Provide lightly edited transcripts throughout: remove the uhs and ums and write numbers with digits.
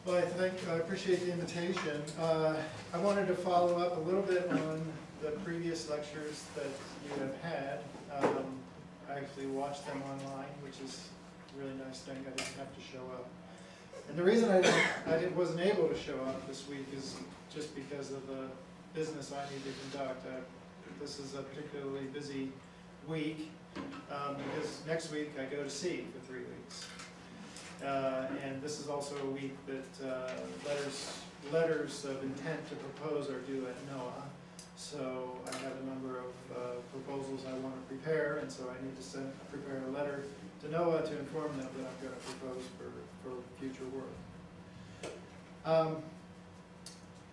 Well, I appreciate the invitation. I wanted to follow up a little bit on the previous lectures that you have had. I actually watched them online, which is a really nice thing. I didn't have to show up. And the reason I wasn't able to show up this week is just because of the business I need to conduct. This is a particularly busy week because next week I go to sea for 3 weeks. And this is also a week that letters of intent to propose are due at NOAA. So I have a number of proposals I want to prepare, and so I need to prepare a letter to NOAA to inform them that I'm going to propose for future work.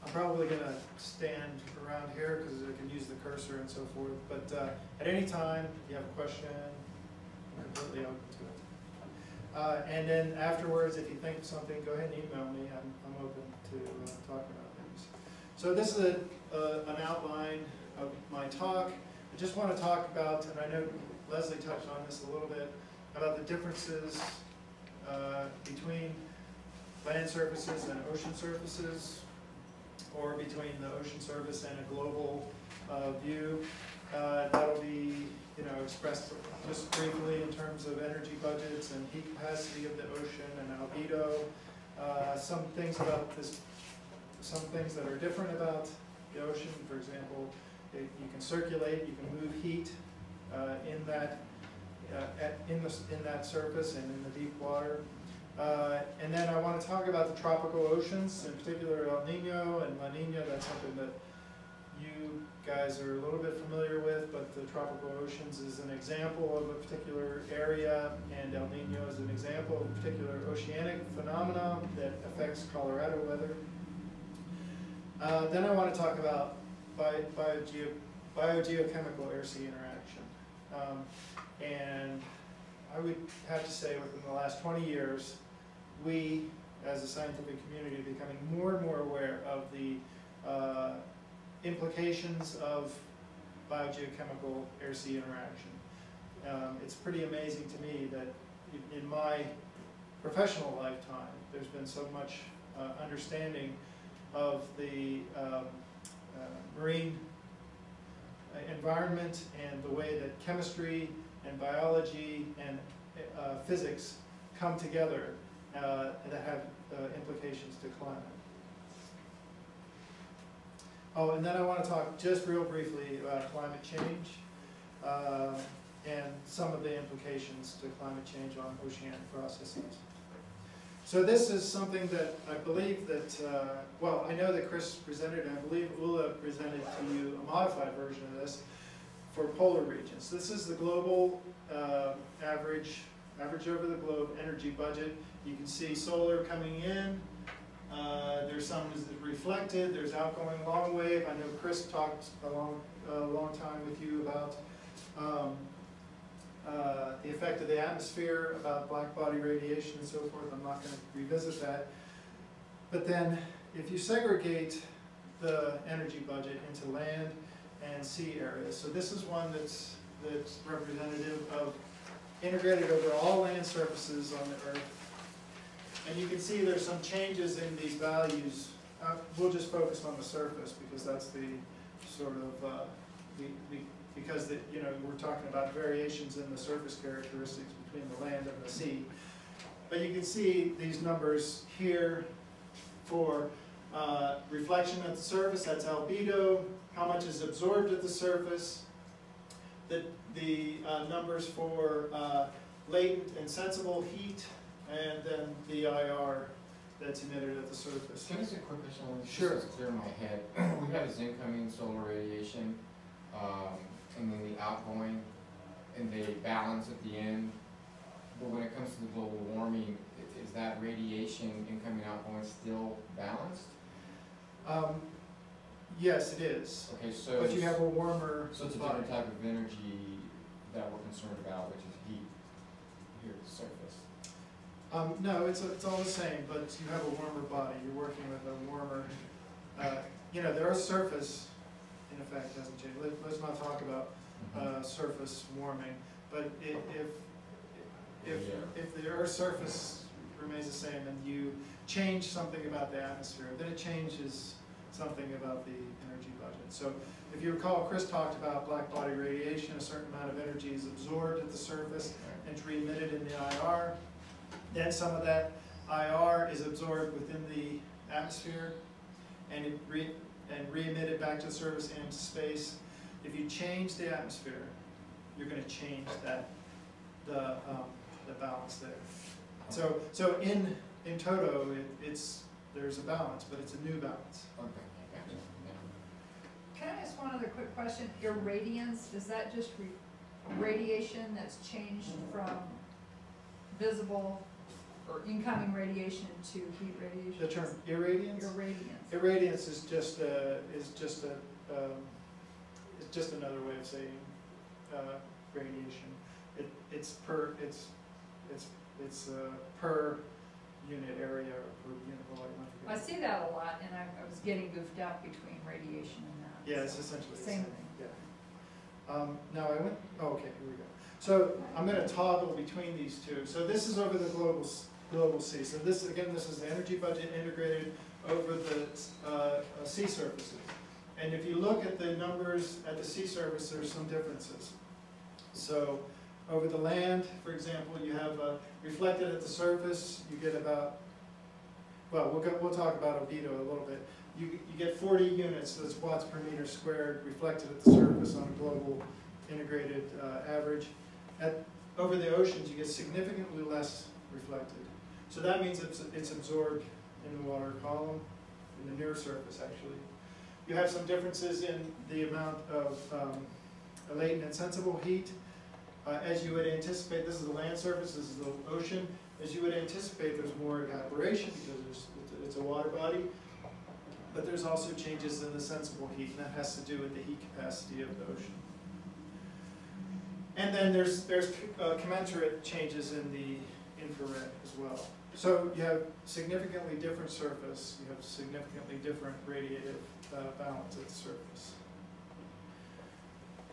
I'm probably going to stand around here because I can use the cursor and so forth, but at any time, if you have a question, I'm completely open to it. And then afterwards, if you think of something, go ahead and email me. I'm open to talk about things. So this is an outline of my talk. I just want to talk about, and I know Leslie touched on this a little bit, about the differences between land surfaces and ocean surfaces, or between the ocean surface and a global view. That'll be expressed just briefly in terms of energy budgets and heat capacity of the ocean and albedo. Some things that are different about the ocean. For example, you can circulate, you can move heat in that surface and in the deep water. And then I want to talk about the tropical oceans, in particular El Nino and La Nina. That's something that you guys are a little bit familiar with, but the tropical oceans is an example of a particular area, and El Nino is an example of a particular oceanic phenomenon that affects Colorado weather. Then I want to talk about biogeochemical air-sea interaction. And I would have to say within the last 20 years, we, as a scientific community, are becoming more and more aware of the implications of biogeochemical air-sea interaction. It's pretty amazing to me that in my professional lifetime, there's been so much understanding of the marine environment and the way that chemistry and biology and physics come together that have implications to climate. Oh, and then I want to talk just real briefly about climate change and some of the implications to climate change on oceanic processes. So this is something that I believe that, well, I know that Chris presented, and I believe Ulla presented to you a modified version of this for polar regions. This is the global average over the globe energy budget. You can see solar coming in. There's some reflected. There's outgoing long wave. I know Chris talked a long time with you about the effect of the atmosphere, about black body radiation and so forth. I'm not going to revisit that. But then if you segregate the energy budget into land and sea areas, so this is one that's representative of integrated over all land surfaces on the Earth. And you can see there's some changes in these values. We'll just focus on the surface because that's the sort of, because we're talking about variations in the surface characteristics between the land and the sea. But you can see these numbers here for reflection at the surface, that's albedo, how much is absorbed at the surface, the numbers for latent and sensible heat, and then the IR that's emitted at the surface. Can I ask a quick question? Sure. It's clear in my head. We have this incoming solar radiation, and then the outgoing, and they balance at the end. But when it comes to the global warming, is that radiation, incoming, outgoing, still balanced? Yes, it is. Okay, so but you have a warmer. So it's a different type of energy that we're concerned about, which is heat here at the surface. No, it's all the same, but you have a warmer body. You're working with a warmer. The Earth's surface, in effect, hasn't changed. Let's not talk about surface warming. But if the Earth's surface remains the same, and you change something about the atmosphere, then it changes something about the energy budget. So if you recall, Chris talked about black body radiation. A certain amount of energy is absorbed at the surface and re-emitted in the IR. Then some of that IR is absorbed within the atmosphere and re-emitted back to the surface and into space. If you change the atmosphere, you're going to change that the balance there. So in toto, there's a balance, but it's a new balance. Okay. Can I ask one other quick question? Irradiance, is that just radiation that's changed from visible or incoming radiation to heat radiation? The term irradiance? Irradiance. Irradiance is just another way of saying radiation. It's per unit area or per unit volume. I see that a lot, and I was getting goofed out between radiation and that. Yeah, it's essentially the same same. thing. Yeah. Now okay, here we go. So I'm going to toggle between these two. So this is over the global sea. So this is the energy budget integrated over the sea surfaces. And if you look at the numbers at the sea surface, there's some differences. So over the land, for example, you have reflected at the surface, you get about, well, we'll talk about albedo a little bit. You get 40 units, that's watts per meter squared, reflected at the surface on a global integrated average. Over the oceans, you get significantly less reflected. So that means it's absorbed in the water column, in the near surface actually. You have some differences in the amount of latent and sensible heat. As you would anticipate, this is the land surface, this is the ocean. As you would anticipate, there's more evaporation because it's a water body. But there's also changes in the sensible heat, and that has to do with the heat capacity of the ocean. And then there's commensurate changes in the infrared as well. So you have significantly different surface, you have significantly different radiative balance at the surface.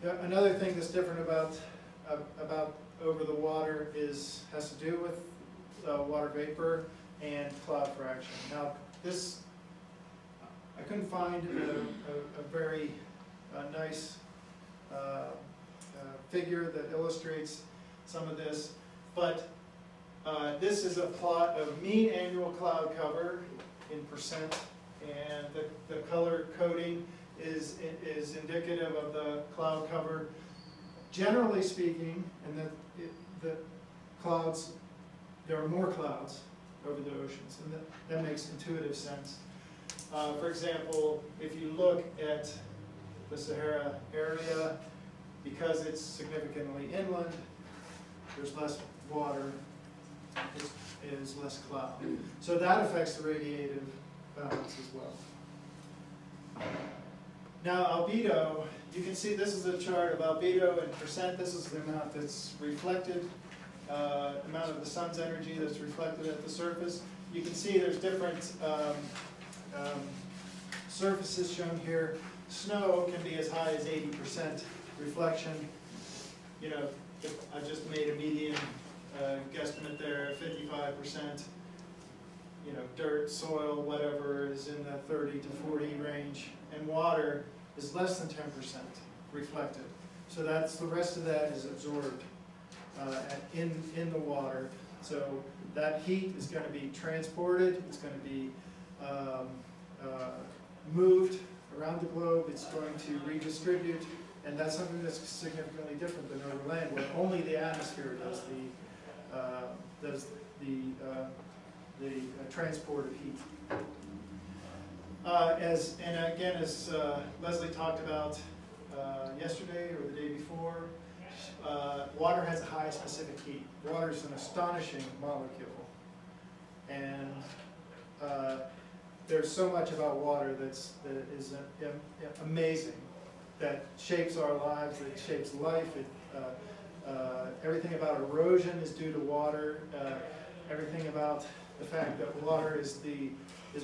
Yeah, another thing that's different about over the water has to do with water vapor and cloud fraction. Now this, I couldn't find a very nice figure that illustrates some of this, but this is a plot of mean annual cloud cover in percent, and the color coding is indicative of the cloud cover. Generally speaking, and the clouds, there are more clouds over the oceans, and that makes intuitive sense. For example, if you look at the Sahara area, because it's significantly inland, there's less water, is less cloud. So that affects the radiative balance as well. Now albedo, you can see this is a chart of albedo in percent. This is the amount that's reflected, amount of the sun's energy that's reflected at the surface. You can see there's different surfaces shown here. Snow can be as high as 80% reflection. You know, I just made a median guesstimate there, 55%. You know, dirt, soil, whatever is in the 30 to 40 range, and water is less than 10% reflected. So that's the rest of that is absorbed in the water. So that heat is going to be transported. It's going to be moved around the globe. It's going to redistribute, and that's something that's significantly different than over land, where only the atmosphere does the transport of heat. As Leslie talked about yesterday or the day before, water has a high specific heat. Water is an astonishing molecule, and there's so much about water that is amazing, that shapes our lives, that shapes life. Everything about erosion is due to water. Everything about the fact that water is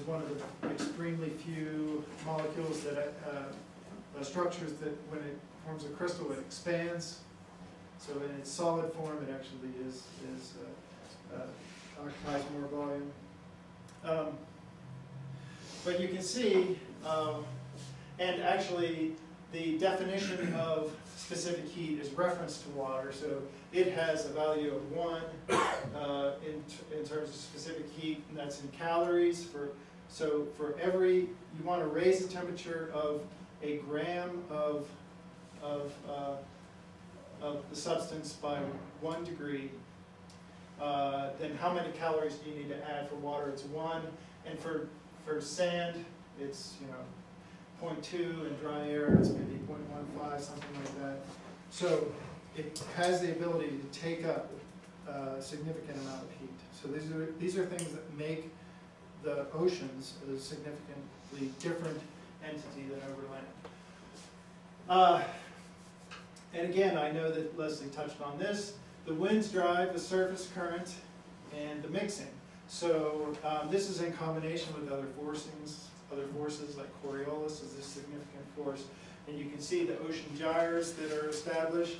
one of the extremely few molecules that structures that when it forms a crystal, it expands. So in its solid form, it actually is occupies more volume. But you can see, and actually the definition of specific heat is reference to water, so it has a value of 1 in terms of specific heat, and that's in calories. So for every, you want to raise the temperature of a gram of the substance by 1 degree, then how many calories do you need to add? For water, it's 1, and for sand, it's 0.2, and dry air, it's maybe 0.15, something like that. So it has the ability to take up a significant amount of heat. So these are things that make the oceans a significantly different entity than over land. And again, I know that Leslie touched on this. The winds drive the surface current and the mixing. So this is in combination with other forces like Coriolis is a significant force. And you can see the ocean gyres that are established.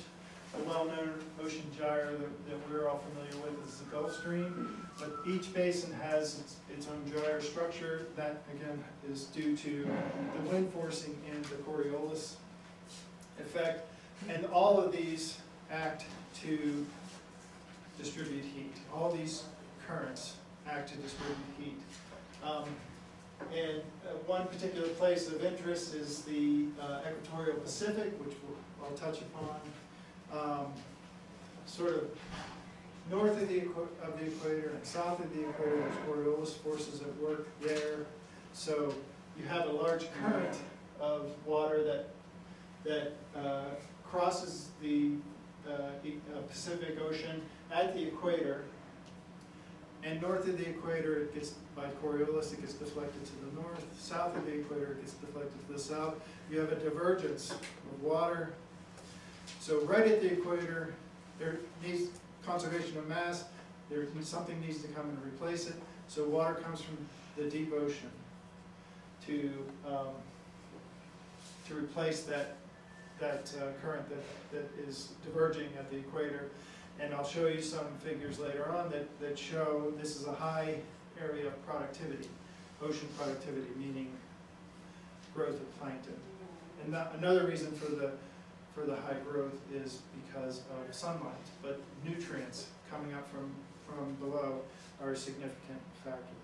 The well-known ocean gyre that we're all familiar with is the Gulf Stream. But each basin has its own gyre structure. That, again, is due to the wind forcing and the Coriolis effect. And all of these act to distribute heat. All these currents act to distribute heat. And one particular place of interest is the equatorial Pacific, which I'll touch upon. Sort of north of the equator and south of the equator, there's Coriolis forces at work there. So you have a large current of water that crosses the Pacific Ocean at the equator. And north of the equator, it gets, by Coriolis, it gets deflected to the north. South of the equator, it gets deflected to the south. You have a divergence of water. So right at the equator, there needs conservation of mass. Something needs to come and replace it. So water comes from the deep ocean to replace that current that is diverging at the equator. And I'll show you some figures later on that show this is a high area of productivity, ocean productivity, meaning growth of plankton. And another reason for the high growth is because of sunlight, but nutrients coming up from below are a significant factor.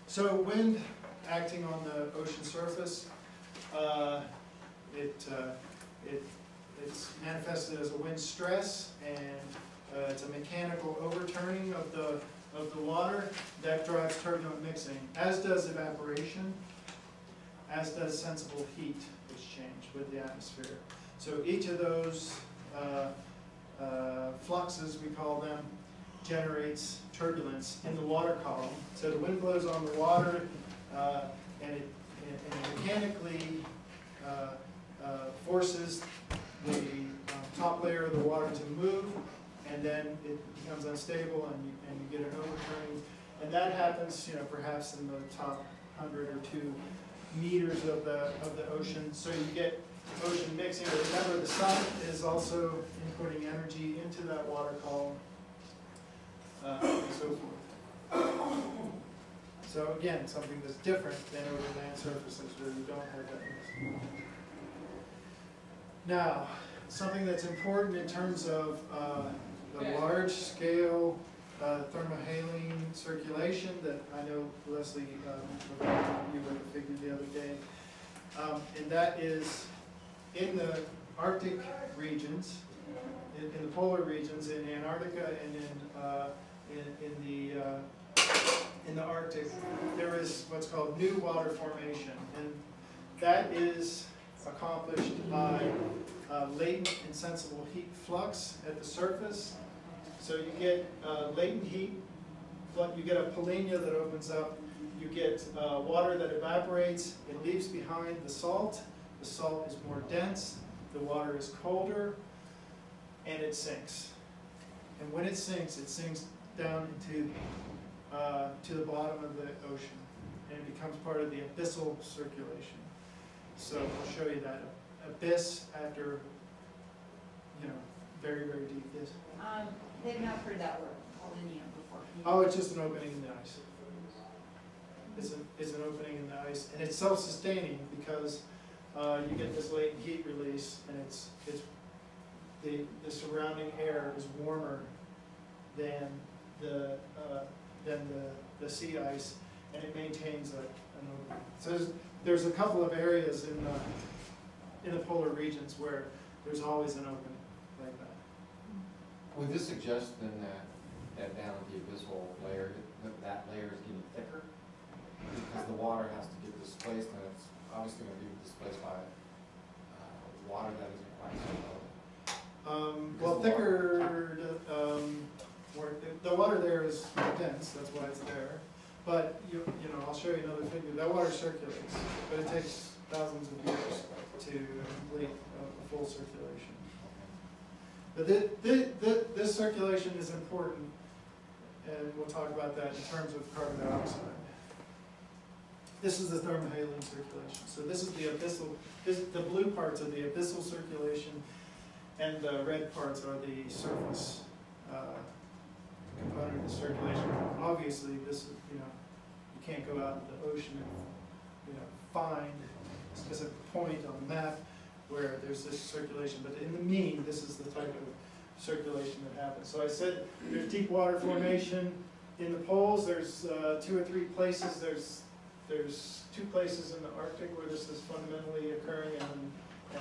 So wind acting on the ocean surface, it's manifested as a wind stress, and it's a mechanical overturning of the water that drives turbulent mixing, as does evaporation, as does sensible heat exchange with the atmosphere. So each of those fluxes, we call them, generates turbulence in the water column. So the wind blows on the water, and it mechanically forces the top layer of the water to move, and then it becomes unstable, and you get an overturning. And that happens, perhaps in the top 100 or 2 meters of the ocean. So you get ocean mixing. But remember, the sun is also inputting energy into that water column, and so forth. So again, something that's different than over land surfaces where you don't have that mixing. Now, something that's important in terms of the large-scale thermohaline circulation that I know Leslie provided you with a figure the other day, and that is in the Arctic regions, in the polar regions, in Antarctica and in the Arctic, there is what's called new water formation, and that is accomplished by latent and sensible heat flux at the surface. So you get latent heat, you get a polynya that opens up, you get water that evaporates, it leaves behind the salt is more dense, the water is colder, and it sinks. And when it sinks down into to the bottom of the ocean, and it becomes part of the abyssal circulation. So I'll show you that abyss after, very, very deep. Yes? They've not heard that word. El Nino before? Can you- Oh, it's just an opening in the ice. It's an opening in the ice, and it's self-sustaining because you get this latent heat release, and the surrounding air is warmer than the sea ice, and it maintains an opening. So there's a couple of areas in the polar regions where there's always an opening like that. Would this suggest then that down at the abyssal layer, that layer is getting thicker? Because the water has to get displaced, and it's obviously going to be displaced by water that isn't quite so low. Well, thicker, the water there is dense, that's why it's there. But you know, I'll show you another figure. That water circulates, but it takes thousands of years to complete a full circulation. But this circulation is important, and we'll talk about that in terms of carbon dioxide. This is the thermohaline circulation. So this is the abyssal, the blue parts are the abyssal circulation, and the red parts are the surface component of the circulation. Obviously, this is, you can't go out into the ocean and, find a specific point on the map where there's this circulation. But in the mean, this is the type of circulation that happens. So I said there's deep water formation in the poles. There's 2 or 3 places. There's 2 places in the Arctic where this is fundamentally occurring, and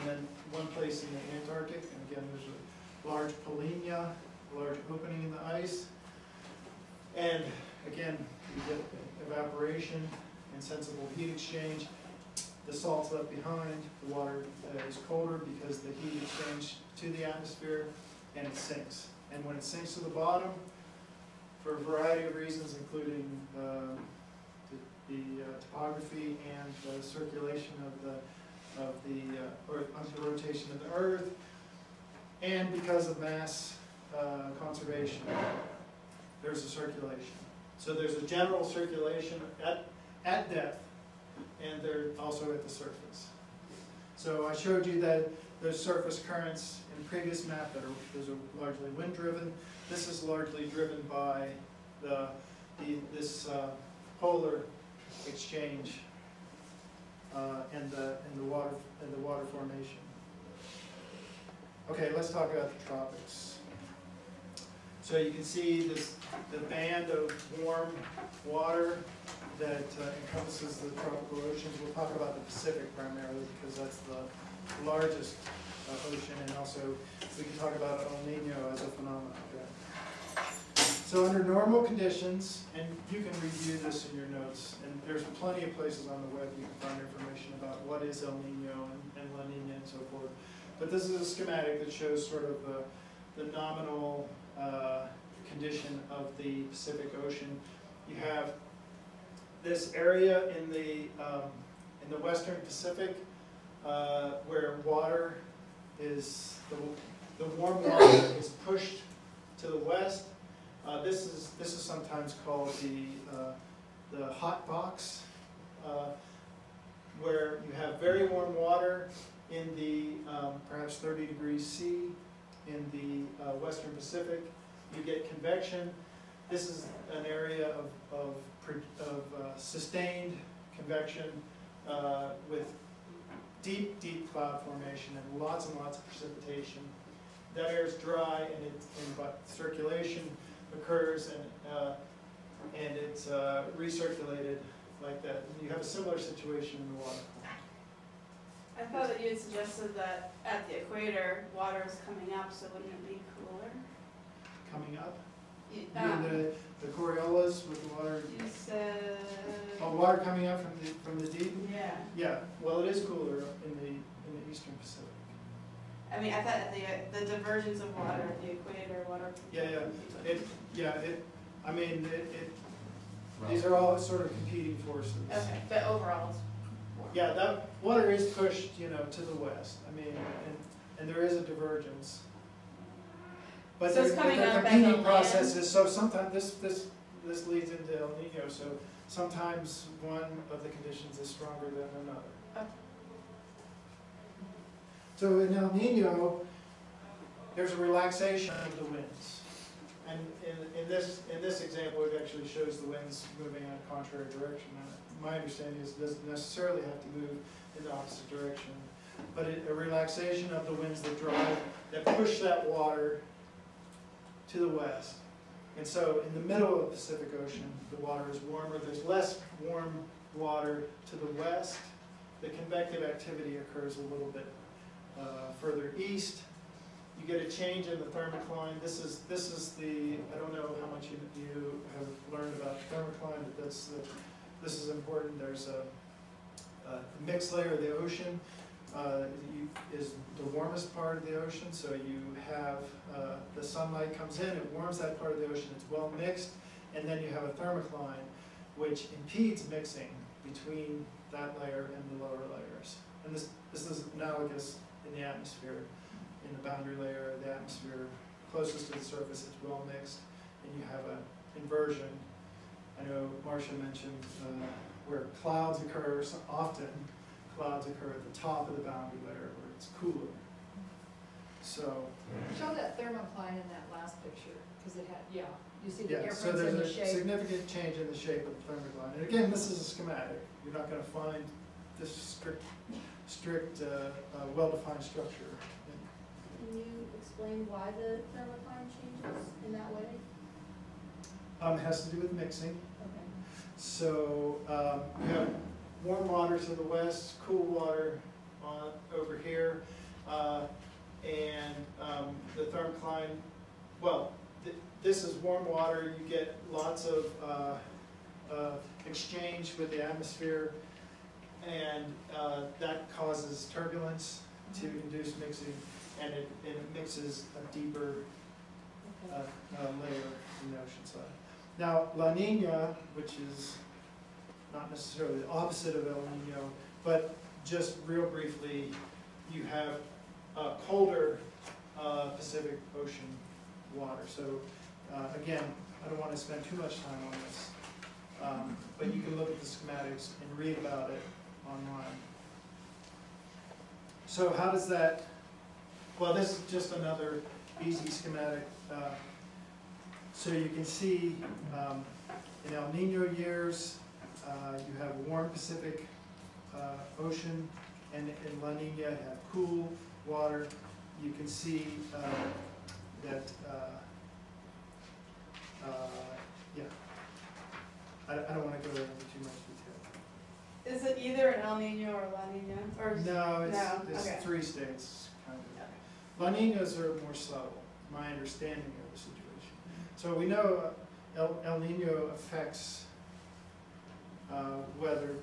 then 1 place in the Antarctic. And again, there's a large polynya, a large opening in the ice. And again, you get evaporation and sensible heat exchange. The salt's left behind. The water is colder because the heat exchange to the atmosphere, and it sinks. And when it sinks to the bottom, for a variety of reasons, including the topography and the circulation of the rotation of the Earth, and because of mass conservation, there's a circulation. So there's a general circulation at depth, and they're also at the surface. So I showed you that those surface currents in the previous map those are largely wind-driven. This is largely driven by this polar exchange and the water formation. Okay, let's talk about the tropics. So you can see the band of warm water that encompasses the tropical oceans. We'll talk about the Pacific primarily because that's the largest ocean, and also we can talk about El Nino as a phenomenon. So under normal conditions, and you can review this in your notes, and there's plenty of places on the web you can find information about what is El Nino and La Nina and so forth. But this is a schematic that shows sort of the nominal condition of the Pacific Ocean. You have this area in the western Pacific where water is the warm water is pushed to the west. This is sometimes called the hot box, where you have very warm water in the perhaps 30 degrees C in the western Pacific. You get convection. This is an area of sustained convection with deep cloud formation and lots of precipitation. That air is dry, but circulation occurs, and it's recirculated like that. And you have a similar situation in the water. I thought that you had suggested that at the equator, water is coming up, so wouldn't it be cooler? Coming up? You mean the Coriolis with the water? You said... Oh, water coming up from the deep? Yeah. Yeah, well, it is cooler in the eastern Pacific. I mean, I thought the divergence of water at the equator, water... These are all sort of competing forces. Okay, but overall it's warm. Yeah, that water is pushed, to the west. I mean, and there is a divergence. But So it's there coming are up competing at the processes. So sometimes this leads into El Nino. So sometimes one of the conditions is stronger than another. Okay. So in El Nino, there's a relaxation of the winds. And in this example, it actually shows the winds moving in a contrary direction. And my understanding is it doesn't necessarily have to move in the opposite direction, but a relaxation of the winds that push that water to the west. And so in the middle of the Pacific Ocean, the water is warmer. There's less warm water to the west. The convective activity occurs a little bit further east. You get a change in the thermocline. This is the, I don't know how much you have learned about thermocline, but this is important. There's a mixed layer of the ocean. Is the warmest part of the ocean, so you have the sunlight comes in, it warms that part of the ocean, it's well mixed, and then you have a thermocline which impedes mixing between that layer and the lower layers. And this is analogous in the atmosphere. In the boundary layer of the atmosphere, closest to the surface, it's well mixed, and you have an inversion. I know Marcia mentioned where clouds occur, so often clouds occur at the top of the boundary layer where it's cooler. So Show that thermocline in that last picture, because it had, yeah, you see the yeah, difference so in the there's a shape. significant change in the shape of the thermocline. And again, this is a schematic. You're not going to find this strict well-defined structure. Can you explain why the thermocline changes in that way? It has to do with mixing. Okay. So you have warm water to the west, cool water over here, and the thermocline, well, this is warm water. You get lots of exchange with the atmosphere, and that causes turbulence to induce mixing, and it mixes a deeper layer in the ocean side. Now, La Nina, which is not necessarily the opposite of El Nino, but just real briefly, you have colder Pacific Ocean water. So again, I don't want to spend too much time on this, but you can look at the schematics and read about it online. So how does that, well, this is just another easy schematic. So you can see in El Nino years, you have warm Pacific Ocean, and in La Nina you have cool water. You can see that, yeah, I don't want to go into too much detail. Is it either an El Nino or La Nina? Or No, it's okay. three states, kind of. Okay. La Ninas are more subtle, my understanding of the situation. So we know El Nino affects weather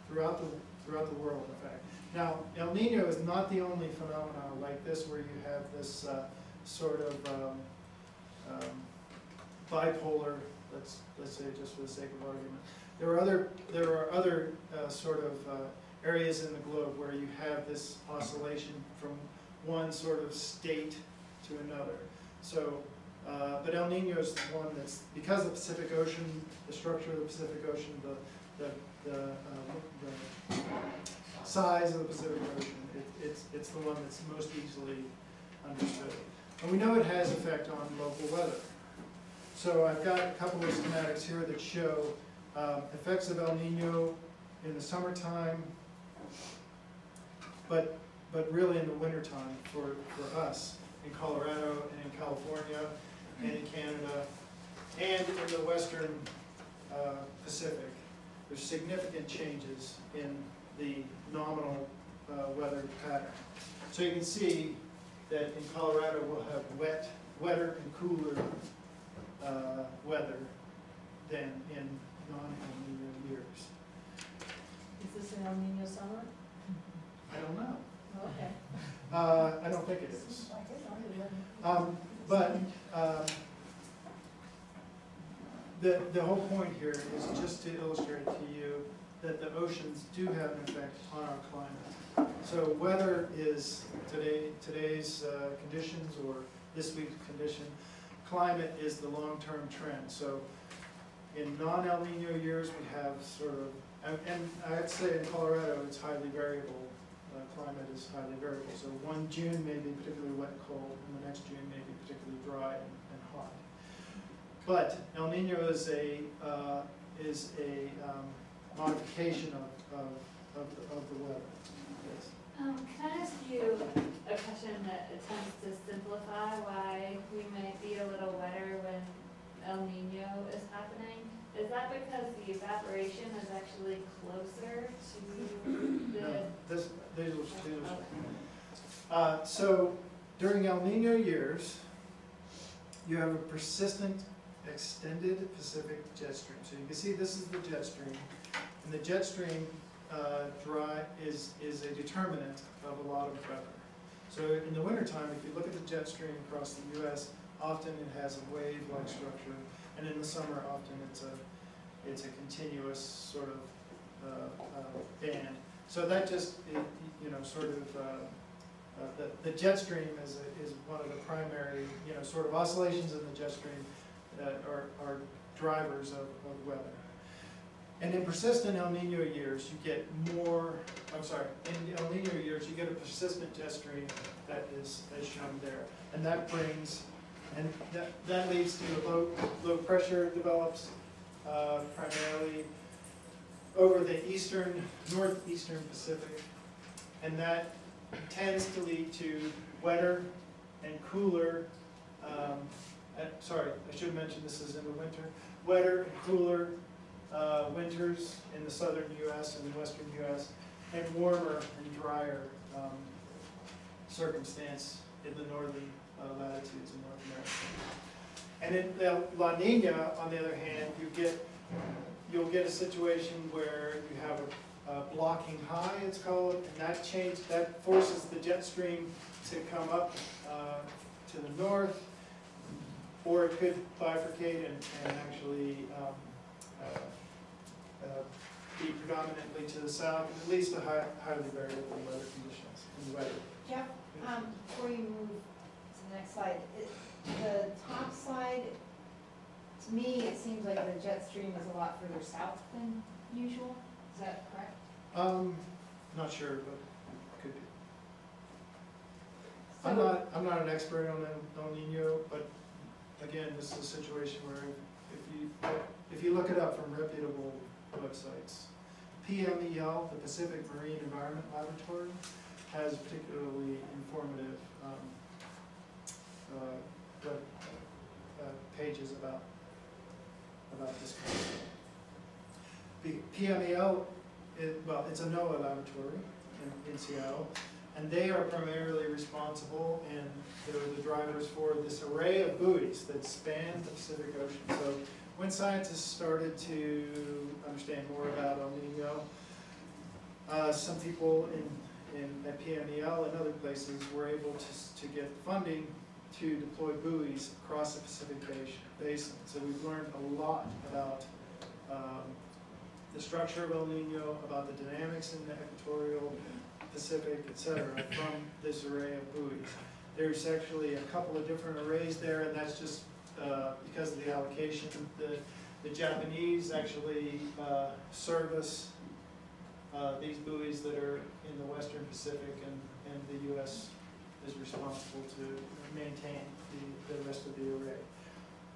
throughout the world, in fact. Now, El Nino is not the only phenomenon like this where you have this sort of bipolar, let's say just for the sake of argument. There are other sort of areas in the globe where you have this oscillation from one sort of state to another. So, but El Nino is the one that's, because of the Pacific Ocean, the structure of the Pacific Ocean, the size of the Pacific Ocean, it's the one that's most easily understood. And we know it has effect on local weather. So I've got a couple of schematics here that show effects of El Nino in the summertime, but really in the wintertime for us in Colorado and in California and in Canada and in the western Pacific. There's significant changes in the nominal weather pattern. So you can see that in Colorado we'll have wetter and cooler weather than in non-El Nino years. Is this an El Nino summer? I don't know. Okay. I don't think it is. But the whole point here is just to illustrate to you that the oceans do have an effect on our climate. So weather is today's conditions or this week's condition. Climate is the long-term trend. So in non-El Nino years, we have sort of, and I'd say in Colorado, it's highly variable. Climate is highly variable. So one June may be particularly wet and cold, and the next June may be particularly dry and hot. But El Nino is a modification of the weather. Yes. Can I ask you a question that attempts to simplify why we might be a little wetter when El Nino is happening? Is that because the evaporation is actually closer to the? No, Okay. so during El Nino years, you have a persistent, extended Pacific jet stream. So you can see this is the jet stream, and the jet stream is a determinant of a lot of weather. So in the wintertime, if you look at the jet stream across the U.S., often it has a wave-like structure, and in the summer, often it's a continuous sort of band. So that just, sort of, the jet stream is one of the primary, sort of oscillations in the jet stream that are drivers of weather. And in persistent El Nino years, you get more, in El Nino years, you get a persistent jet stream that is shown there. And that brings, and that leads to low pressure develops primarily over the northeastern Pacific. And that tends to lead to wetter and cooler, I should mention this is in the winter, wetter and cooler winters in the southern U.S. and the western U.S., and warmer and drier circumstance in the northern latitudes in North America. And in La Nina, on the other hand, you'll get a situation where you have a blocking high, it's called, and that forces the jet stream to come up to the north, or it could bifurcate and actually be predominantly to the south, and at least a highly variable weather conditions in the weather. Jeff, before you move to the next slide, the top slide, to me, it seems like the jet stream is a lot further south than usual. Is that correct? Not sure, but could be. So, I'm not an expert on El Nino, but again, this is a situation where if you look it up from reputable websites, PMEL, the Pacific Marine Environment Laboratory, has particularly informative pages about this concept. PMEL, it's a NOAA laboratory in Seattle, and they are primarily responsible, and they're the drivers for this array of buoys that span the Pacific Ocean. So when scientists started to understand more about El Nino, some people at PMEL and other places were able to get funding to deploy buoys across the Pacific Basin. So we've learned a lot about the structure of El Nino, about the dynamics in the equatorial Pacific, etc., from this array of buoys. There's actually a couple of different arrays there, and that's just because of the allocation. The Japanese actually service these buoys that are in the western Pacific, and the U.S. is responsible to maintain the rest of the array.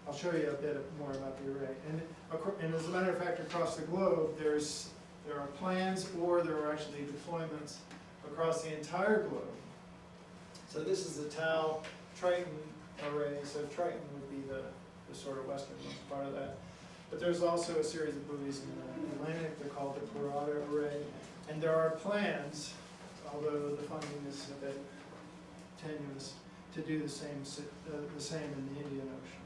I'll show you a bit more about the array. And as a matter of fact, across the globe, there are plans, or there are actually deployments across the entire globe. So this is the Tau Triton array. So Triton would be the sort of westernmost part of that. But there's also a series of buoys in the Atlantic. They're called the Parada array. And there are plans, although the funding is a bit tenuous, to do the same in the Indian Ocean.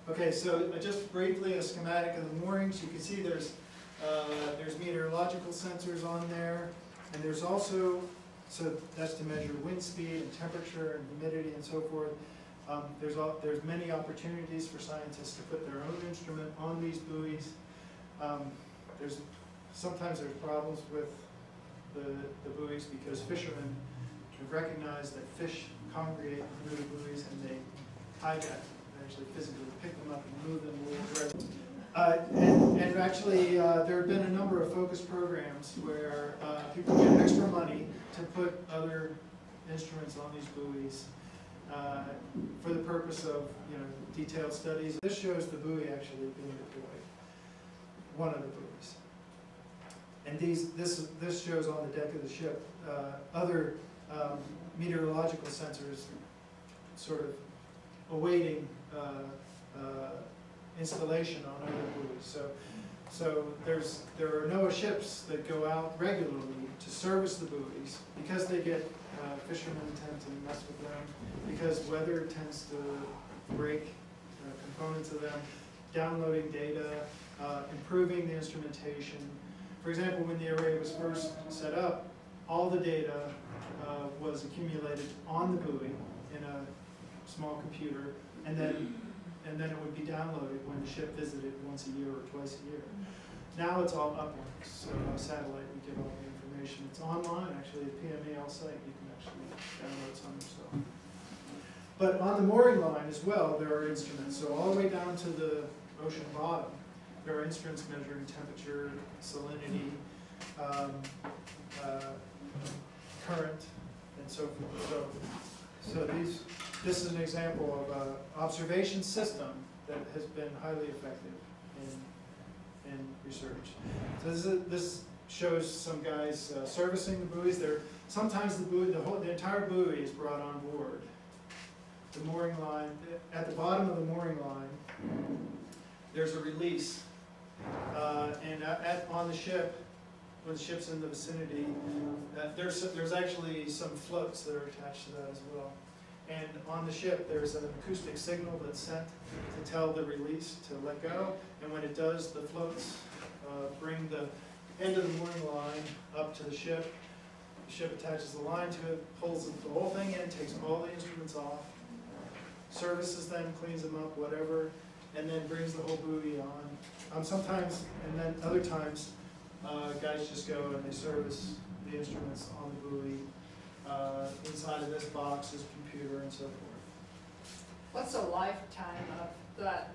Okay, so just briefly a schematic of the moorings. You can see there's meteorological sensors on there, and there's also, so that's to measure wind speed and temperature and humidity and so forth. There's many opportunities for scientists to put their own instrument on these buoys. Sometimes there's problems with the buoys because fishermen have recognized that fish congregate under the buoys, and they hijack them. Actually physically pick them up and move them away. And actually, there have been a number of focus programs where people get extra money to put other instruments on these buoys for the purpose of, you know, detailed studies. This shows the buoy actually being deployed, one of the buoys. And this shows on the deck of the ship other meteorological sensors sort of awaiting installation on other buoys. So there are NOAA ships that go out regularly to service the buoys because they get fishermen tend to mess with them because weather tends to break components of them, downloading data, improving the instrumentation. For example, when the array was first set up, all the data was accumulated on the buoy in a small computer, and then it would be downloaded when the ship visited once a year or twice a year. Now it's all uplinks, so on satellite we get all the information. It's online, actually, at PMEL site, you can actually download some yourself. But on the mooring line as well, there are instruments. So all the way down to the ocean bottom, there are instruments measuring temperature, salinity, current, and so forth. So this is an example of an observation system that has been highly effective in research. So this shows some guys servicing the buoys. Sometimes the entire buoy is brought on board. The mooring line, at the bottom of the mooring line, there's a release. And on the ship, when the ship's in the vicinity, there's actually some floats that are attached to that as well. And on the ship, there's an acoustic signal that's sent to tell the release to let go. And when it does, the floats bring the end of the mooring line up to the ship. The ship attaches the line to it, pulls the whole thing in, takes all the instruments off, services them, cleans them up, whatever, and then brings the whole buoy on. Sometimes, and then other times, guys just go and they service the instruments on the buoy. Inside of this box is a computer and so forth. What's the lifetime of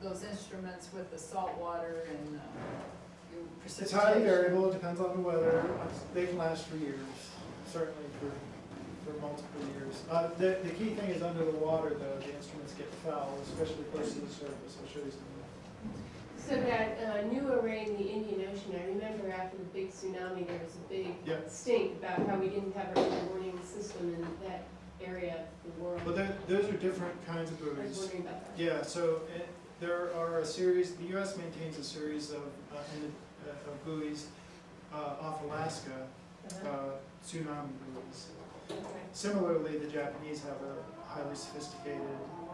those instruments with the salt water and precipitation? It's highly variable, it depends on the weather. They can last for years, certainly for multiple years. The key thing is under the water though, the instruments get foul, especially close to the surface. I'll show you some of that. So that new array in the Indian Ocean, I remember after the big tsunami, there was a big stink about how we didn't have a warning system in that area of the world. Well, those are different kinds of I was buoys. wondering about that. Yeah, so there are a series, the U.S. maintains a series of buoys off Alaska, tsunami buoys. Okay. Similarly, the Japanese have a highly sophisticated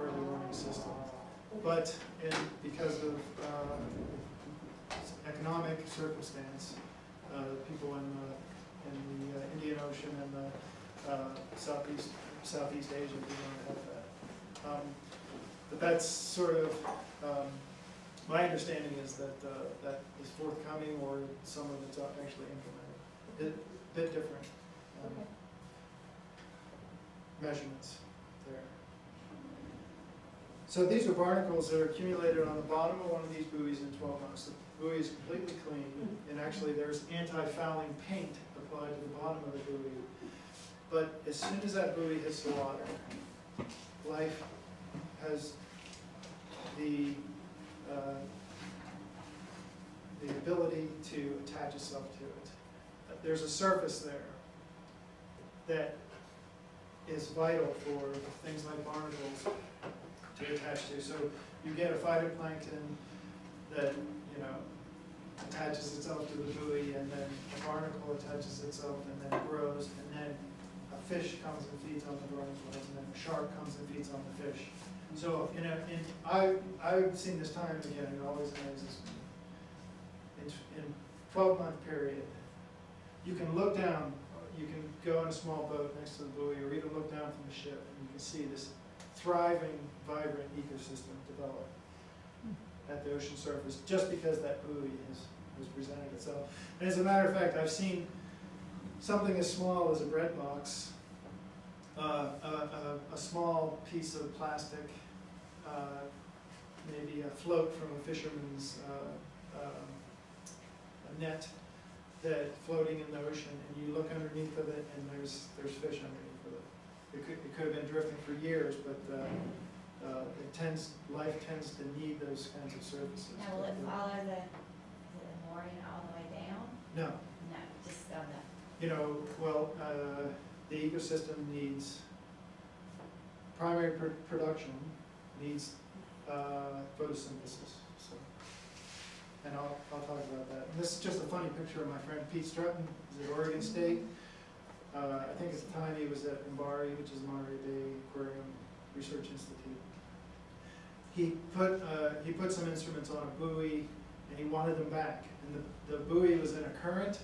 early warning system. But because of economic circumstance, people in the Indian Ocean and the Southeast Asia do not have that. But that's sort of, my understanding is that that is forthcoming, or some of it's actually implemented. A bit different measurements there. So these are barnacles that are accumulated on the bottom of one of these buoys in 12 months. The buoy is completely clean, and actually there's anti-fouling paint applied to the bottom of the buoy. But as soon as that buoy hits the water, life has the ability to attach itself to it. There's a surface there that is vital for things like barnacles to attach to. So you get a phytoplankton that, you know, attaches itself to the buoy, and then a barnacle attaches itself and then grows, and then a fish comes and feeds on the barnacles, and then a shark comes and feeds on the fish. So I've seen this time and again, it always amazes me. In 12-month period, you can look down, you can go in a small boat next to the buoy, or even look down from the ship, and you can see this thriving, vibrant ecosystem develop at the ocean surface, just because that buoy has presented itself. And as a matter of fact, I've seen something as small as a bread box, a small piece of plastic, maybe a float from a fisherman's a net that floating in the ocean, and you look underneath of it, and there's fish underneath of it. it could have been drifting for years, but life tends to need those kinds of surfaces. Now, will it follow the mooring all the way down? No. No, just on the, You know, well, the ecosystem needs, primary production needs photosynthesis, so. And I'll talk about that. And this is just a funny picture of my friend Pete Strutton, he's at Oregon State. I think at the time he was at MBARI, which is Monterey Bay Aquarium Research Institute. He put some instruments on a buoy, and he wanted them back. And the buoy was in a current,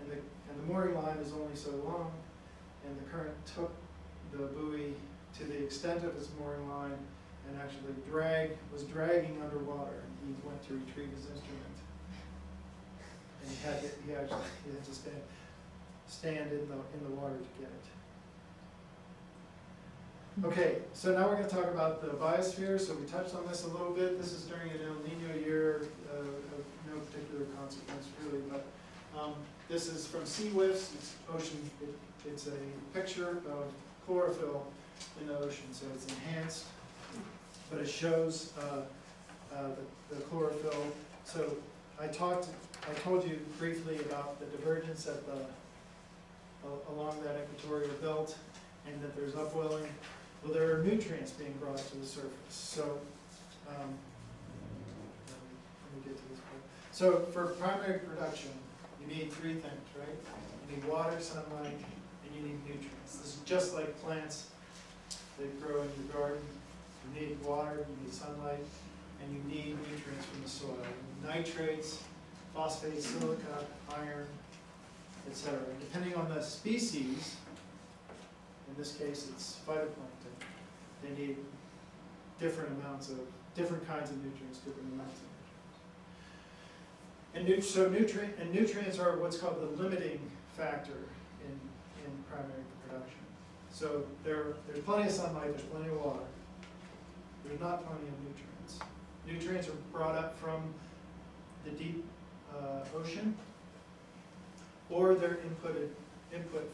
and the mooring line is only so long, and the current took the buoy to the extent of its mooring line, and actually was dragging underwater. And he went to retrieve his instrument, and he had to stand in the water to get it. Okay, so now we're going to talk about the biosphere. So we touched on this a little bit. This is during an El Nino year of no particular consequence really, but this is from SeaWiFS. It's ocean. It's a picture of chlorophyll in the ocean. So it's enhanced, but it shows the chlorophyll. So I told you briefly about the divergence at along that equatorial belt, and that there's upwelling. Well, there are nutrients being brought to the surface. So, let me get to this part. So, for primary production, you need three things, right? You need water, sunlight, and you need nutrients. This is just like plants that grow in your garden. You need water, you need sunlight, and you need nutrients from the soil. You need nitrates, phosphates, silica, iron, etc. Depending on the species, in this case it's phytoplankton, they need different kinds of nutrients, different amounts of nutrients. And nutrients are what's called the limiting factor in primary production. So there's plenty of sunlight, there's plenty of water. There's not plenty of nutrients. Nutrients are brought up from the deep ocean, or they're input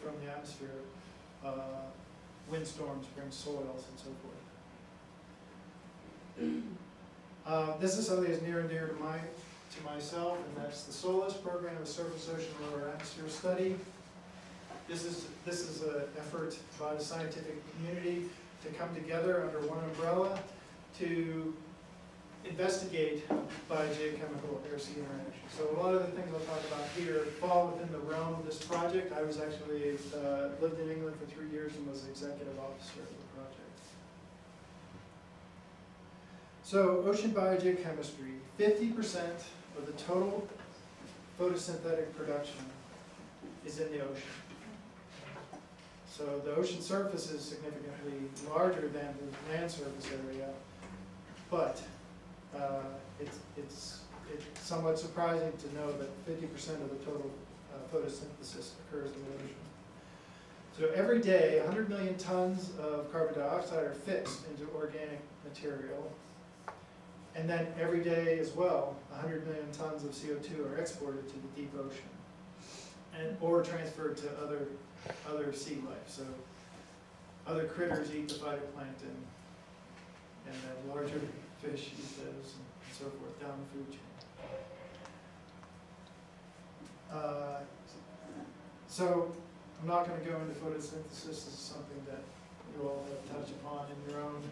from the atmosphere. Windstorms bring soils and so forth. This is something that's near and dear to myself, and that's the SOLAS program, the Surface Ocean Lower Atmosphere Study. This is an effort by the scientific community to come together under one umbrella to investigate biogeochemical air-sea interaction. So a lot of the things I'll talk about here fall within the realm of this project. I was actually lived in England for 3 years and was the executive officer of the project. So ocean biogeochemistry, 50% of the total photosynthetic production is in the ocean. So the ocean surface is significantly larger than the land surface area, but it's somewhat surprising to know that 50% of the total photosynthesis occurs in the ocean. So every day, 100 million tons of carbon dioxide are fixed into organic material. And then every day as well, 100 million tons of CO2 are exported to the deep ocean, or transferred to other sea life. So other critters eat the phytoplankton, and then larger fish eat those, and so forth, down the food chain. So I'm not going to go into photosynthesis. This is something that you all have touched upon in your own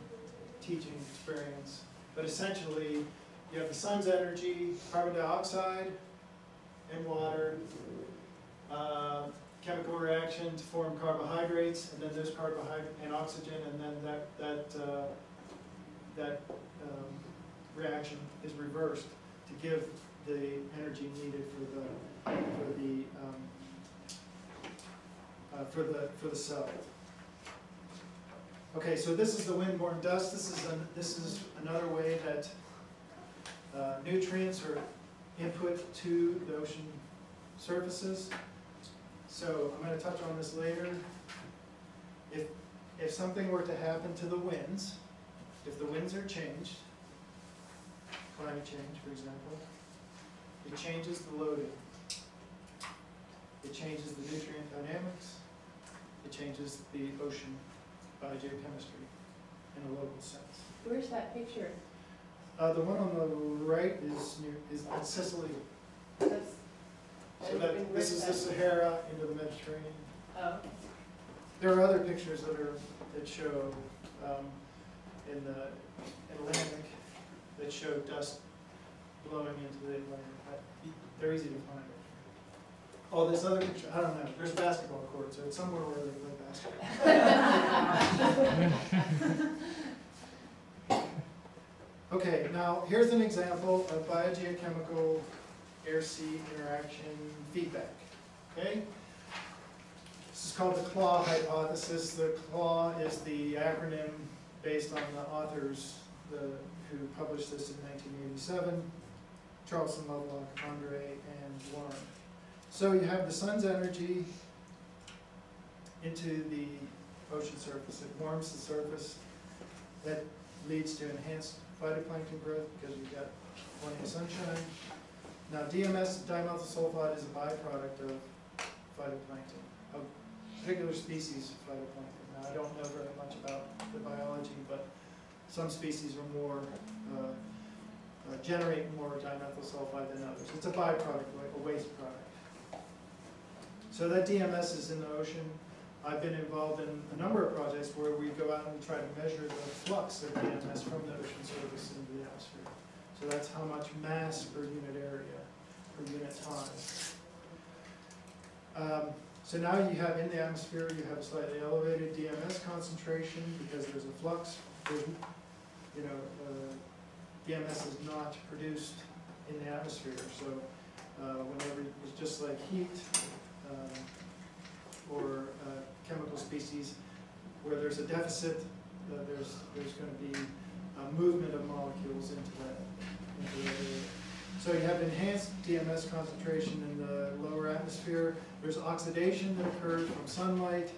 teaching experience. But essentially, you have the sun's energy, carbon dioxide, and water, chemical reaction to form carbohydrates, and then those carbohydrates and oxygen, and then that reaction is reversed to give the energy needed for the cell. Okay, so this is the windborne dust. This is another way that nutrients are input to the ocean surfaces. So I'm going to touch on this later. If something were to happen to the winds, if the winds are changed, climate change, for example, it changes the loading. It changes the nutrient dynamics. It changes the ocean biogeochemistry in a local sense. Where's that picture? The one on the right is at Sicily. That's. So this is the Sahara into the Mediterranean. Oh, There are other pictures that show in the Atlantic that show dust blowing into the Atlantic. They're easy to find. Oh, this other picture, I don't know. There's a basketball court, so it's somewhere where they play basketball. Okay, now here's an example of biogeochemical air-sea interaction feedback. Okay? This is called the chl-a hypothesis. The chl-a is the acronym based on the authors who published this in 1987, Charleston, Lovelock, Andre, and Warren. So you have the sun's energy into the ocean surface. It warms the surface. That leads to enhanced phytoplankton growth because you've got plenty of sunshine. Now DMS, dimethyl sulfide, is a byproduct of phytoplankton, a particular species of phytoplankton. Now I don't know very much about the biology, but some species are more, generate more dimethyl sulfide than others. It's a byproduct, like a waste product. So that DMS is in the ocean. I've been involved in a number of projects where we go out and try to measure the flux of DMS from the ocean surface into the atmosphere. So that's how much mass per unit area, per unit time. So now you have in the atmosphere, you have a slightly elevated DMS concentration because there's a flux. DMS is not produced in the atmosphere. So whenever it's just like heat or chemical species where there's a deficit, there's going to be a movement of molecules into that area. So you have enhanced DMS concentration in the lower atmosphere. There's oxidation that occurs from sunlight.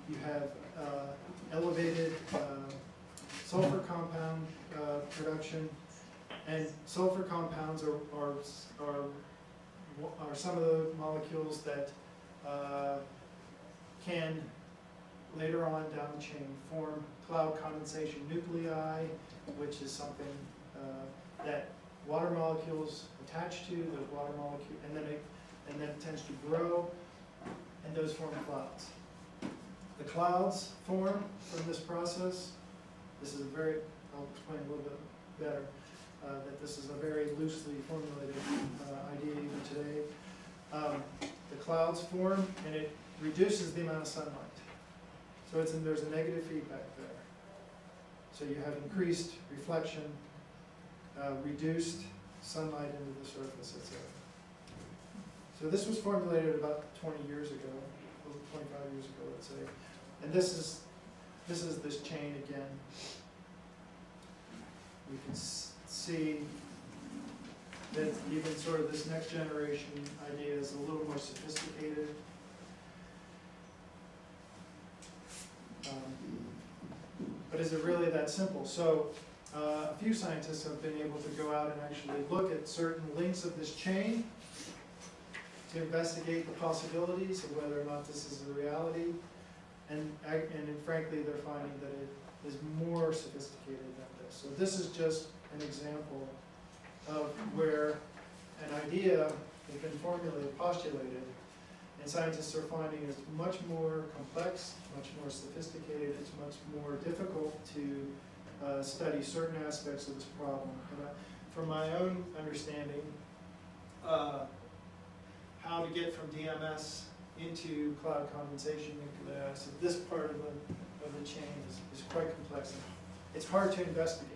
You have elevated sulfur compound production, and sulfur compounds are some of the molecules that can later on down the chain form cloud condensation nuclei, which is something that water molecules attach to, those water molecules, and then it tends to grow, and those form clouds. The clouds form from this process. This is I'll explain a little bit better, that this is a very loosely formulated idea even today. The clouds form, and it reduces the amount of sunlight. So there's a negative feedback there. So you have increased reflection, reduced sunlight into the surface, etc. So this was formulated about 20 years ago, 25 years ago, let's say. And this is this chain again. You can see that even sort of this next generation idea is a little more sophisticated. But is it really that simple? So a few scientists have been able to go out and actually look at certain links of this chain to investigate the possibilities of whether or not this is a reality. And frankly, they're finding that it is more sophisticated than this. So this is just an example of where an idea has been formulated, postulated, and scientists are finding it's much more complex, much more sophisticated, it's much more difficult to study certain aspects of this problem. And from my own understanding, how to get from DMS into cloud condensation nuclei, so this part of the chain is quite complex. It's hard to investigate.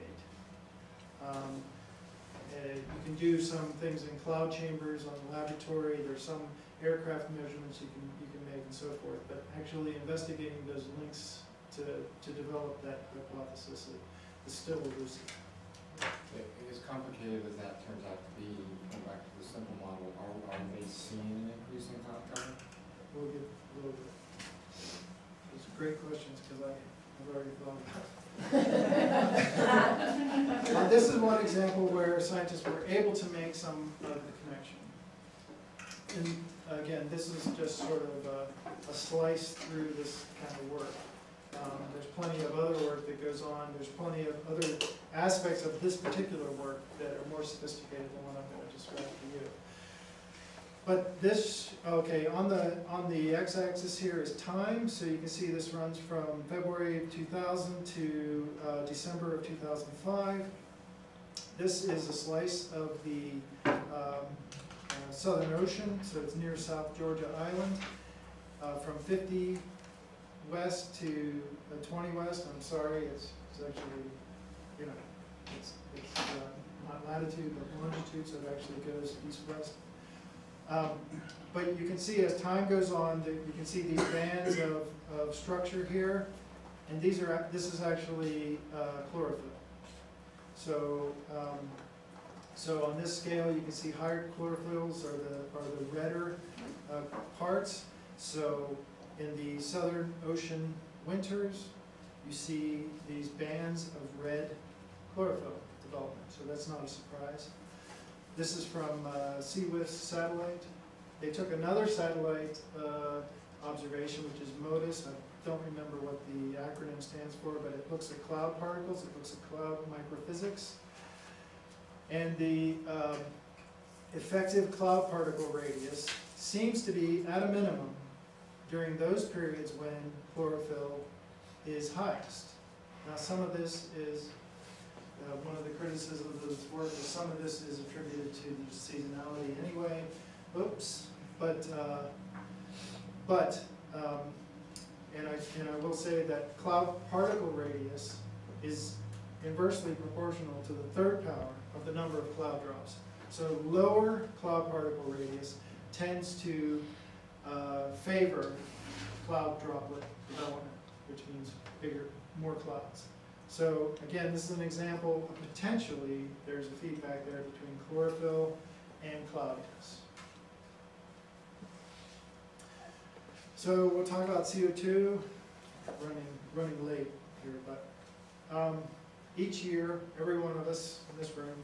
You can do some things in cloud chambers on the laboratory. There's some aircraft measurements you can make and so forth. But actually investigating those links to develop that hypothesis is still elusive. As complicated as that turns out to be, going back to the simple model, are they seeing an increase in cloud cover? We'll get a little bit. Those are great questions because I've already thought about it. This is one example where scientists were able to make some of the connection. And again, this is just sort of a slice through this kind of work. There's plenty of other work that goes on. There's plenty of other aspects of this particular work that are more sophisticated than what I'm going to describe to you. But this, okay, on the x-axis here is time. So you can see this runs from February of 2000 to December of 2005. This is a slice of the Southern Ocean, so it's near South Georgia Island, from 50 west to 20 west. I'm sorry, it's actually, you know, it's not latitude but longitude, so it actually goes east-west. But you can see as time goes on, that you can see these bands of structure here, and this is actually chlorophyll. So, so on this scale, you can see higher chlorophylls are the redder parts. So in the Southern Ocean winters, you see these bands of red chlorophyll development. So that's not a surprise. This is from SeaWiFS satellite. They took another satellite observation, which is MODIS. I don't remember what the acronym stands for, but it looks at cloud particles, it looks at cloud microphysics. And the effective cloud particle radius seems to be, at a minimum, during those periods when chlorophyll is highest. Now some of this is, one of the criticisms of this work is some of this is attributed to the seasonality anyway. Oops, and I will say that cloud particle radius is inversely proportional to the third power of the number of cloud drops. So lower cloud particle radius tends to favor cloud droplet development, which means bigger, more clouds. So again, this is an example of potentially there's a feedback there between chlorophyll and cloudiness. So we'll talk about CO2, running late here, but each year, every one of us in this room,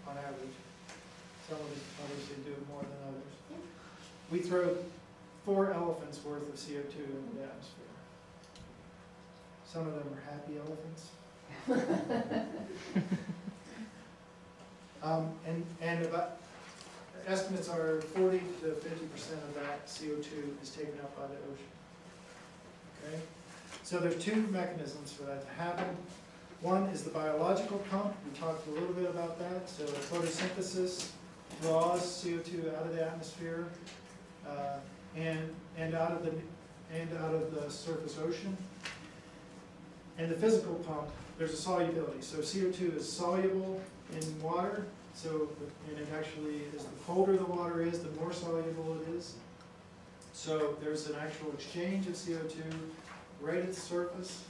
on average, some of us obviously do it more than others, we throw 4 elephants worth of CO2 into the atmosphere. Some of them are happy elephants. And about, estimates are 40 to 50% of that CO2 is taken up by the ocean. Okay? So there's 2 mechanisms for that to happen. One is the biological pump. We talked a little bit about that. So photosynthesis draws CO2 out of the atmosphere and out of the surface ocean. And the physical pump, there's a solubility. So CO2 is soluble in water. So, and it actually is, the colder the water is, the more soluble it is. So there's an actual exchange of CO2 right at the surface.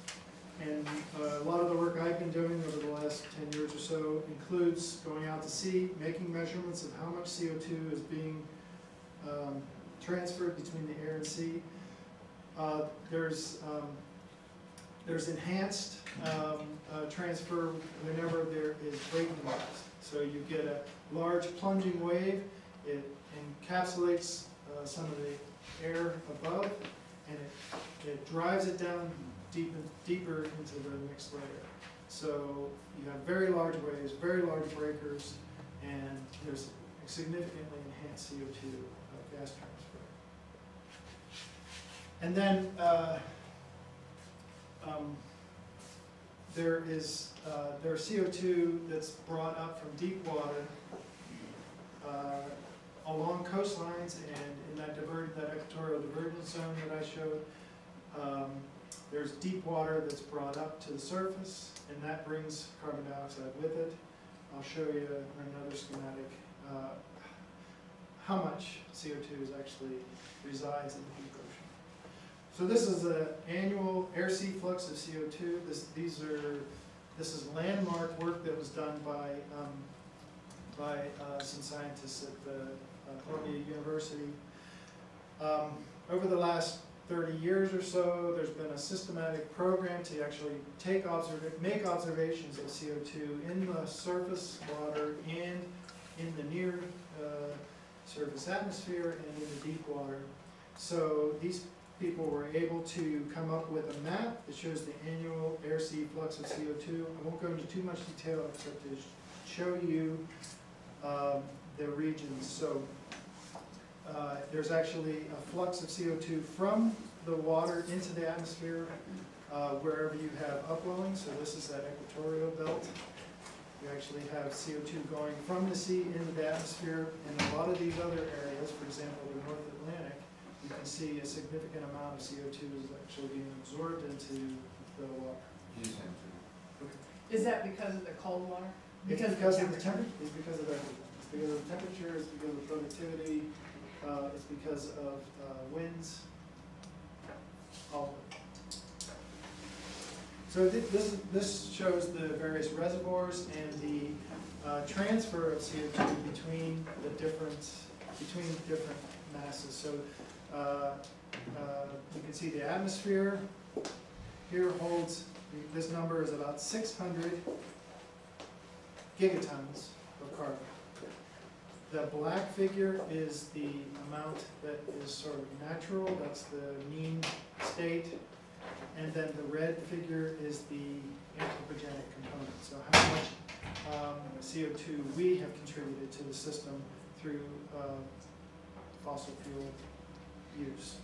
And a lot of the work I've been doing over the last 10 years or so includes going out to sea, making measurements of how much CO2 is being transferred between the air and sea. There's enhanced transfer whenever there is breaking waves. So you get a large plunging wave, it encapsulates some of the air above, and it drives it down deeper into the mixed layer. So you have very large waves, very large breakers, and there's significantly enhanced CO2 gas transfer. And then there's CO2 that's brought up from deep water along coastlines and in that equatorial divergence zone that I showed. There's deep water that's brought up to the surface, and that brings carbon dioxide with it. I'll show you in another schematic how much CO2 actually resides in the deep ocean. So this is an annual air-sea flux of CO2. This is landmark work that was done by some scientists at the Columbia University. Over the last 30 years or so, there's been a systematic program to actually make observations of CO2 in the surface water and in the near surface atmosphere and in the deep water. So these people were able to come up with a map that shows the annual air-sea flux of CO2. I won't go into too much detail except to show you the regions. So there's actually a flux of CO2 from the water into the atmosphere wherever you have upwelling. So this is that equatorial belt. You actually have CO2 going from the sea into the atmosphere. In a lot of these other areas, for example, the North Atlantic, you can see a significant amount of CO2 is actually being absorbed into the water. Is that because of the cold water? It's because of the temperature. It's because of everything. It's because of the temperature. It's because of productivity. It's because of winds. All of it. So this shows the various reservoirs and the transfer of CO2 between different masses. So you can see the atmosphere here holds, this number is about 600 gigatons of carbon. The black figure is the amount that is sort of natural, that's the mean state. And then the red figure is the anthropogenic component. So how much CO2 we have contributed to the system through fossil fuel use.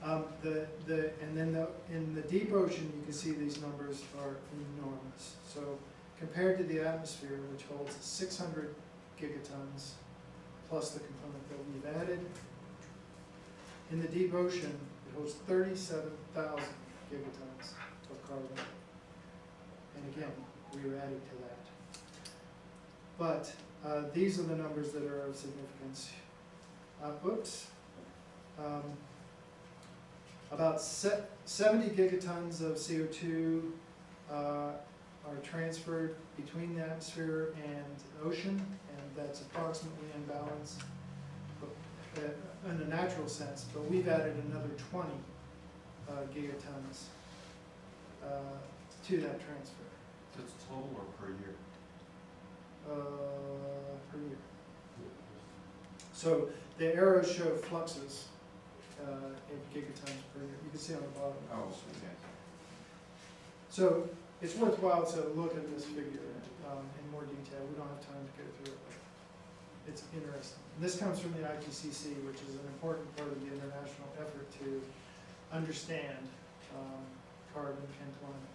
And then in the deep ocean, you can see these numbers are enormous. So compared to the atmosphere, which holds 600 gigatons, plus the component that we've added, in the deep ocean, it holds 37,000 gigatons of carbon. And again, we are adding to that. But these are the numbers that are of significance. About 70 gigatons of CO2 are transferred between the atmosphere and ocean, and that's approximately in balance in a natural sense, but we've added another 20 gigatons to that transfer. So it's total or per year? Per year. So the arrows show fluxes in gigatons per year. You can see on the bottom. Oh, okay. So it's worthwhile to look at this figure in more detail. We don't have time to go through it, but it's interesting. And this comes from the IPCC, which is an important part of the international effort to understand carbon and climate.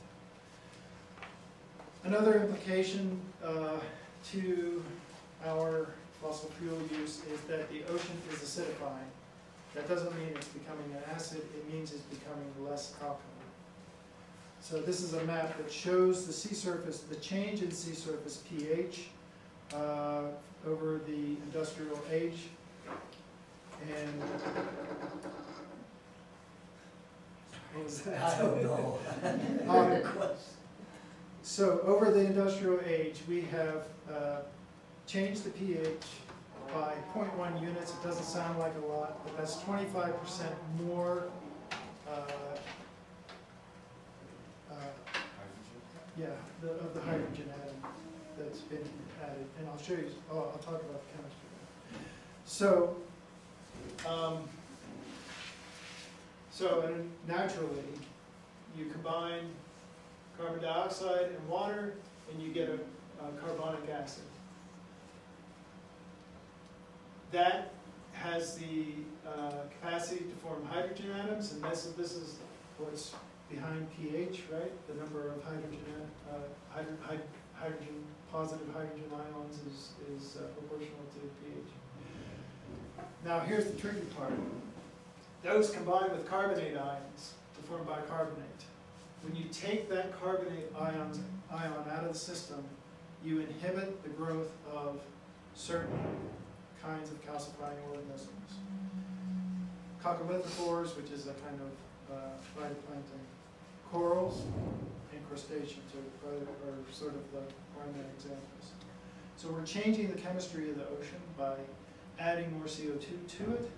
Another implication to our fossil fuel use is that the ocean is acidifying. That doesn't mean it's becoming an acid, it means it's becoming less alkaline. So this is a map that shows the sea surface, the change in sea surface pH over the industrial age. And what was that? I don't know. So over the industrial age, we have changed the pH by 0.1 units. It doesn't sound like a lot, but that's 25% more of the hydrogen atom that's been added. And I'll show you, I'll talk about the chemistry. So, naturally, you combine carbon dioxide and water, and you get a carbonic acid. That has the capacity to form hydrogen atoms, and this is what's behind pH, right? The number of positive hydrogen ions is proportional to pH. Now here's the tricky part. Those combine with carbonate ions to form bicarbonate. When you take that carbonate ion out of the system, you inhibit the growth of certain kinds of calcifying organisms. Coccolithophores, which is a kind of phytoplankton, corals, and crustaceans are sort of the primary examples. So we're changing the chemistry of the ocean by adding more CO2 to it,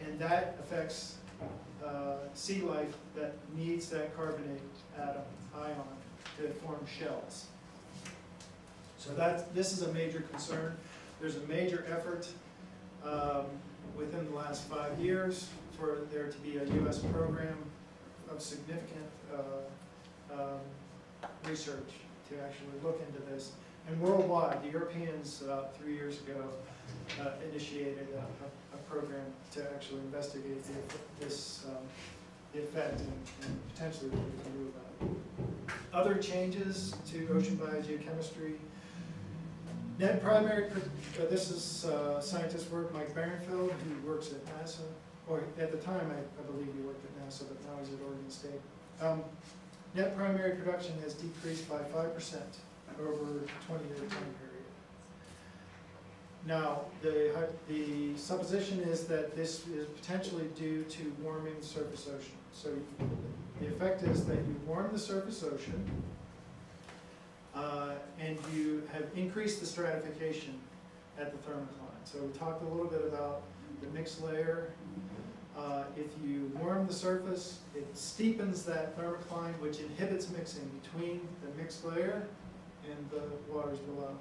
and that affects sea life that needs that carbonate ion to form shells. So this is a major concern. There's a major effort within the last 5 years for there to be a US program of significant research to actually look into this. And worldwide, the Europeans about 3 years ago initiated a program to actually investigate the effect and potentially what we can do about it. Other changes to ocean biogeochemistry. Net primary, this is scientist work, Mike Barenfeld, who works at NASA, or at the time I believe he worked at NASA, but now he's at Oregon State. Net primary production has decreased by 5% over a 20-year time period. Now, the supposition is that this is potentially due to warming the surface ocean. So the effect is that you warm the surface ocean, and you have increased the stratification at the thermocline. So we talked a little bit about the mixed layer. If you warm the surface, it steepens that thermocline, which inhibits mixing between the mixed layer and the waters below.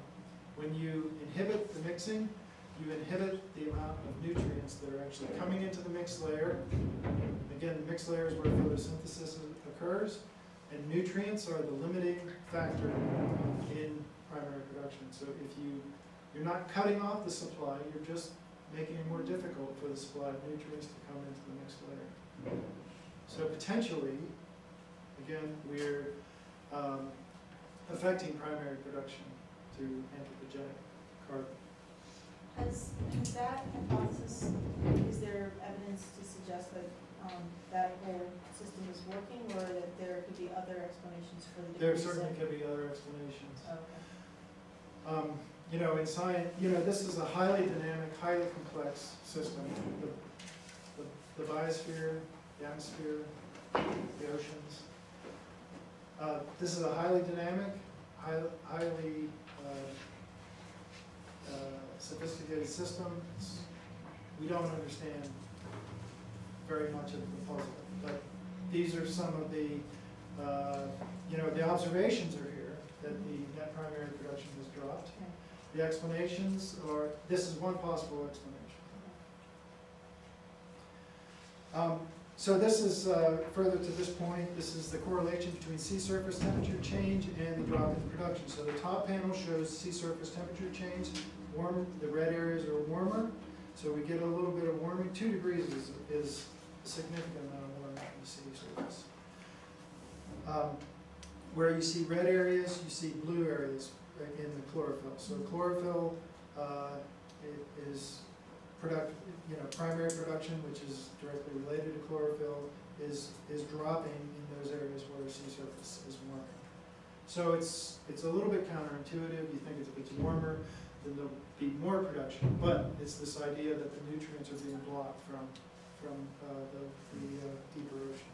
When you inhibit the mixing, you inhibit the amount of nutrients that are actually coming into the mixed layer. Again, the mixed layer is where photosynthesis occurs, and nutrients are the limiting factor in primary production. So if you're not cutting off the supply, you're just making it more difficult for the supply of nutrients to come into the mixed layer. So potentially, again, we're affecting primary production through anthropogenic carbon. Has that hypothesis, is there evidence to suggest that that whole system is working, or that there could be other explanations for the There decrease certainly in- could be other explanations. Okay. You know, in science, you know, this is a highly dynamic, highly complex system. The biosphere, the atmosphere, the oceans. This is a highly dynamic, highly sophisticated system. We don't understand very much of the puzzle, but these are some of the, you know, the observations are here that the net primary production has dropped. Okay. The explanations are, this is one possible explanation. So this is, further to this point, this is the correlation between sea surface temperature change and the drop in production. So the top panel shows sea surface temperature change. The red areas are warmer, so we get a little bit of warming. 2 degrees is a significant amount of warming from the sea surface. Where you see red areas, you see blue areas in the chlorophyll. So chlorophyll is primary production, which is directly related to chlorophyll, is dropping in those areas where sea surface is warming. So it's a little bit counterintuitive. You think if it's warmer, then there'll be more production, but it's this idea that the nutrients are being blocked from the deeper ocean.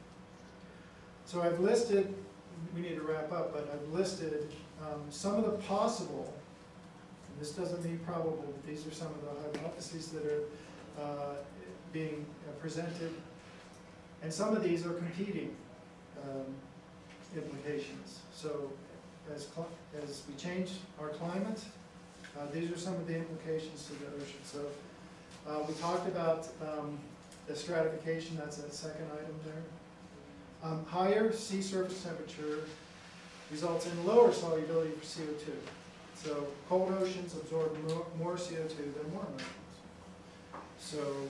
So I've listed, we need to wrap up, but I've listed some of the possible, and this doesn't mean probable, but these are some of the hypotheses that are being presented, and some of these are competing implications. So as we change our climate, these are some of the implications to the ocean. So we talked about the stratification, that's that second item there. Higher sea surface temperature results in lower solubility for CO2. So cold oceans absorb more CO2 than warm oceans. So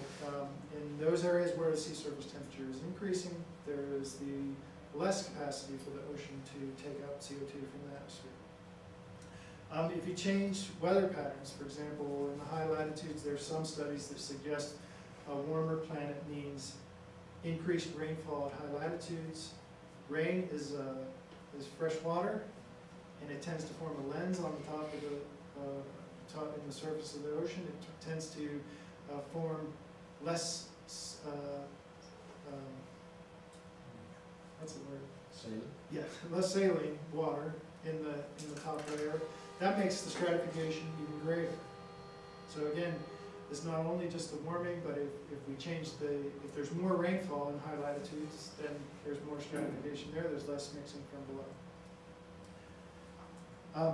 in those areas where the sea surface temperature is increasing, there is the less capacity for the ocean to take up CO2 from the atmosphere. If you change weather patterns, for example, in the high latitudes, there are some studies that suggest a warmer planet means increased rainfall at high latitudes. Rain is fresh water, and it tends to form a lens on the top of in the surface of the ocean. It tends to form less what's the word? Saline? Yeah, less saline water in the top layer. That makes the stratification even greater. So again, it's not only just the warming, but if we change if there's more rainfall in high latitudes, then there's more stratification there, there's less mixing from below.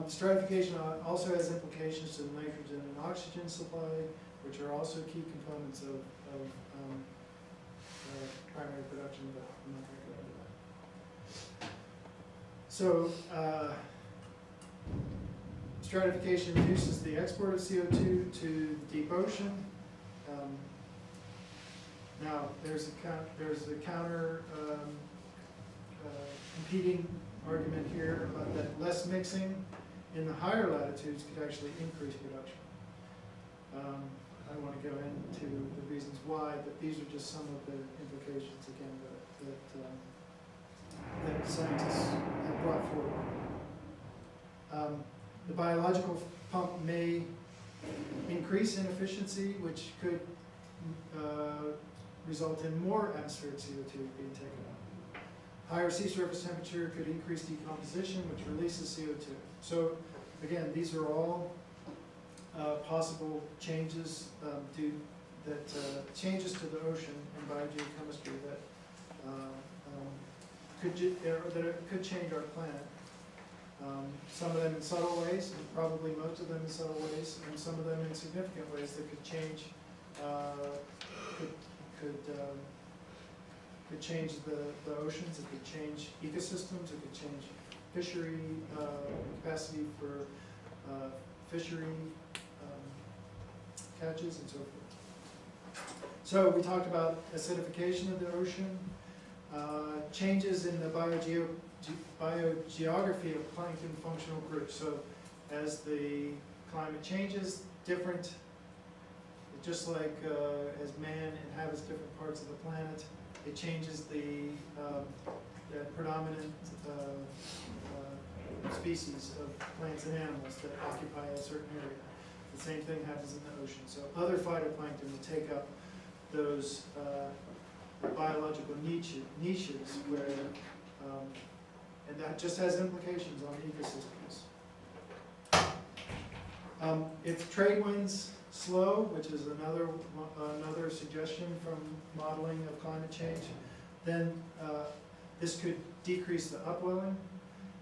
Stratification also has implications to the nitrogen and oxygen supply. which are also key components of primary production, but I'm not going to go into that. So, stratification reduces the export of CO2 to the deep ocean. Now, there's a counter competing argument here that less mixing in the higher latitudes could actually increase production. I don't want to go into the reasons why, but these are just some of the implications, again, that scientists have brought forward. The biological pump may increase in efficiency, which could result in more atmospheric CO2 being taken up. Higher sea surface temperature could increase decomposition, which releases CO2. So, again, these are all possible changes changes to the ocean in biogeochemistry that could change our planet. Some of them in subtle ways, and probably most of them in subtle ways, and some of them in significant ways that could change could change the oceans. It could change ecosystems. It could change fishery capacity for fishery catches and so forth. So we talked about acidification of the ocean, changes in the biogeography of plankton functional groups. So as the climate changes, just like as man inhabits different parts of the planet, it changes the predominant species of plants and animals that occupy a certain area. The same thing happens in the ocean. So other phytoplankton will take up those biological niches where, and that just has implications on ecosystems. If trade winds slow, which is another suggestion from modeling of climate change, then this could decrease the upwelling.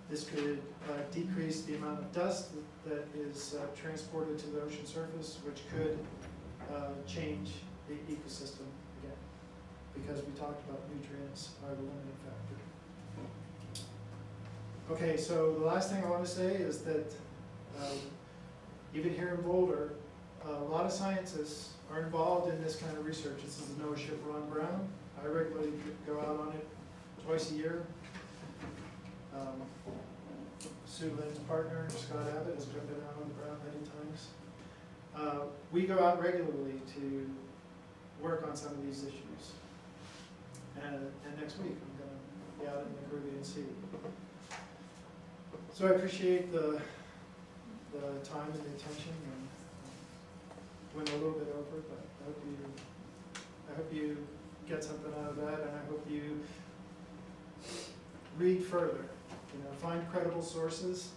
This could decrease the amount of dust that is transported to the ocean surface, which could change the ecosystem again, because we talked about nutrients are the limiting factor. Okay, so the last thing I want to say is that even here in Boulder, a lot of scientists are involved in this kind of research. This is the NOAA ship Ron Brown. I regularly go out on it twice a year. Sue Lynn's partner, Scott Abbott, has been out on the Brown many times. We go out regularly to work on some of these issues. And next week, I'm going to be out in the Caribbean Sea. So I appreciate the time and the attention, and went a little bit over, but I hope you get something out of that, and I hope you read further. Find credible sources.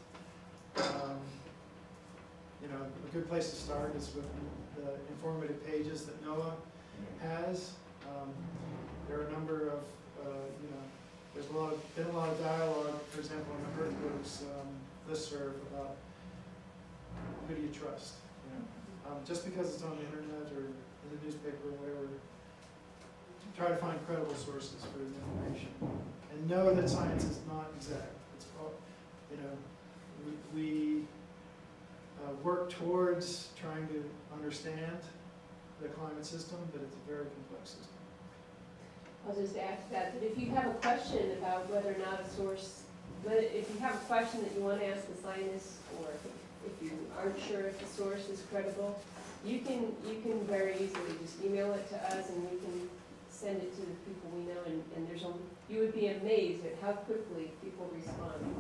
A good place to start is with the informative pages that NOAA has. There are a number of, there's been a lot of dialogue, for example, in the Earthworks listserv about who do you trust. Just because it's on the internet or in the newspaper or whatever, try to find credible sources for the information, and know that science is not exact. It's all, we work towards trying to understand the climate system, but it's a very complex system. I'll just add to that if you have a question about whether or not a source, if you have a question that you want to ask the scientists, or if you aren't sure if the source is credible, you can very easily just email it to us, and we can send it to the people we know, and you would be amazed at how quickly people respond.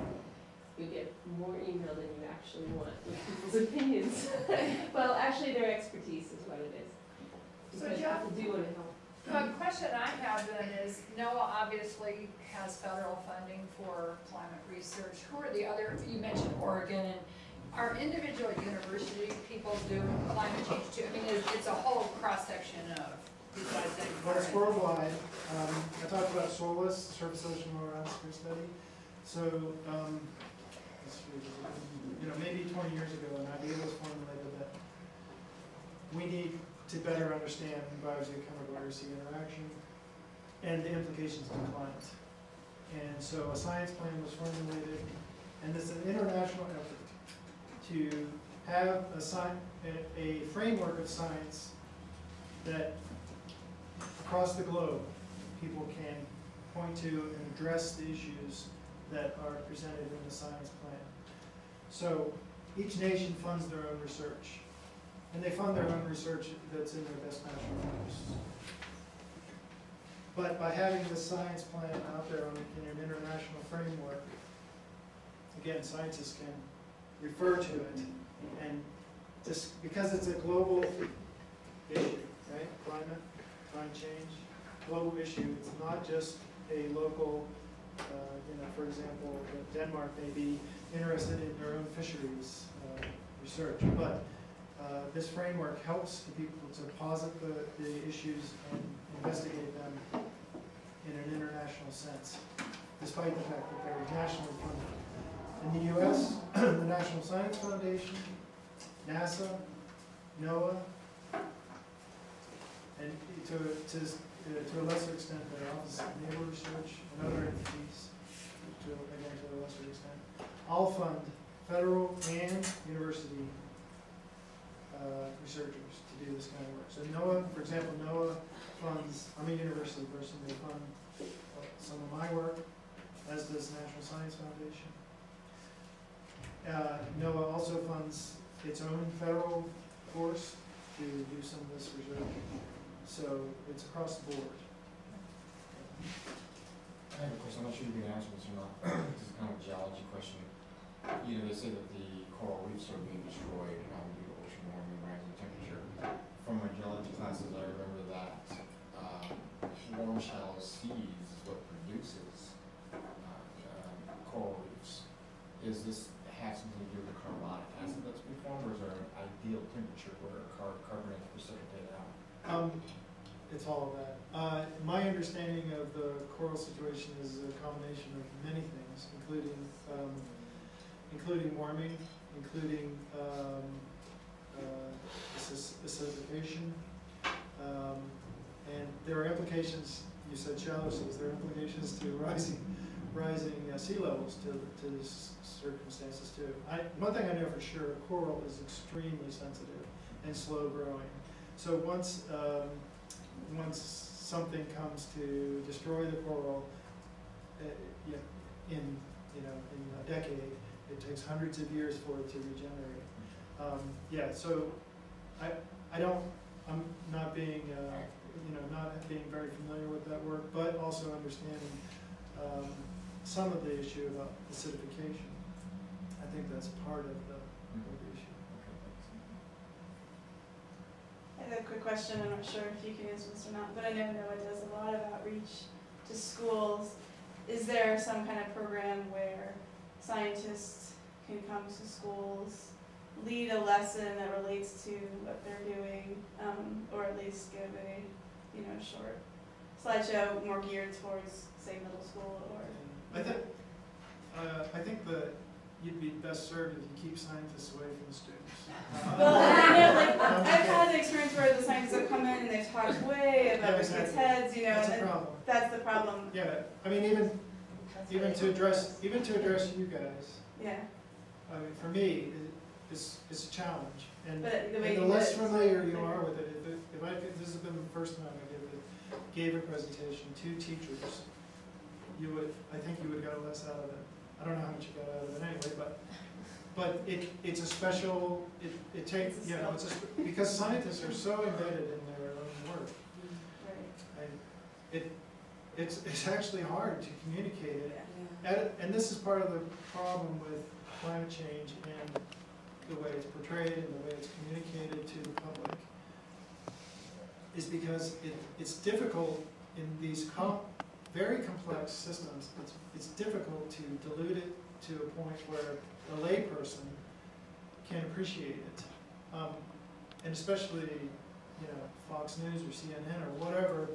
You'll get more email than you actually want with people's opinions. Well, actually, their expertise is what it is. So, Because Jeff, people do want to help. The question I have then is, NOAA obviously has federal funding for climate research. Who are the other, you mentioned Oregon, and are individual university people doing climate change too? I mean, it's a whole cross-section of, besides that. Well, it's worldwide. I talked about SeaWiFS, Surface Ocean Lower Atmosphere Study. So, maybe 20 years ago, an idea was formulated that we need to better understand biogeochemical air-sea interaction and the implications to climate. And so a science plan was formulated, and it's an international effort to have a framework of science that across the globe people can point to and address the issues that are presented in the science plan. So each nation funds their own research, and they fund their own research that's in their best national interests. But by having this science plan out there in an international framework, again, scientists can refer to it, and just because it's a global issue, right? Climate change, global issue. It's not just a local, for example, Denmark may be interested in their own fisheries research, but this framework helps the people to posit the issues and investigate them in an international sense, despite the fact that they're nationally funded. In the U.S., the National Science Foundation, NASA, NOAA, and to a lesser extent, the Office of Naval Research and other entities, to a lesser extent, all fund federal and university researchers to do this kind of work. So NOAA, for example, NOAA funds, I'm a university person, they fund some of my work, as does National Science Foundation. NOAA also funds its own federal force to do some of this research. So it's across the board. I have a question, I'm not sure you can answer this or not. This is kind of a geology question. They say that the coral reefs are being destroyed due to ocean warming, rising temperature. From my geology classes, I remember that warm shallow seas is what produces coral reefs. Is this have something to do with the carbonic acid that's being formed, or is there an ideal temperature where carbon is precipitated out? It's all of that. My understanding of the coral situation is a combination of many things, including warming, including acidification, and there are implications. You said shallow seas. There are implications to rising sea levels to these circumstances too. One thing I know for sure, coral is extremely sensitive and slow growing. So once something comes to destroy the coral, in a decade, it takes hundreds of years for it to regenerate. So I'm not being not being very familiar with that work, but also understanding some of the issue about acidification. I think that's part of the issue. I have a quick question. I'm not sure if you can answer this or not, but I know NOAA does a lot of outreach to schools. Is there some kind of program where scientists can come to schools, lead a lesson that relates to what they're doing, or at least give a short slideshow more geared towards, say, middle school or? I think that you'd be best served if you keep scientists away from the students. Well, I know, I've had the experience where the scientists have come in and they've talked way above the kids' heads, That's a problem. That's the problem. Yeah, I mean, even to address you guys. Yeah. I mean, for me, it's a challenge, and But the and way the you less did it- familiar you are with it, if this has been the first time I gave a presentation to teachers, I think you would get less out of it. I don't know how much you got out of it anyway, but it's a special, it takes, because scientists are so embedded in their own work. Right. It's actually hard to communicate it. And this is part of the problem with climate change and the way it's portrayed and the way it's communicated to the public, is because it's difficult in these very complex systems. It's difficult to dilute it to a point where a layperson can appreciate it, and especially Fox News or CNN or whatever.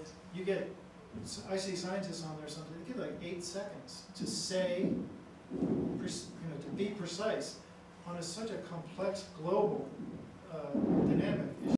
I see scientists on there sometimes. They get like 8 seconds to say, to be precise on such a complex global dynamic issue.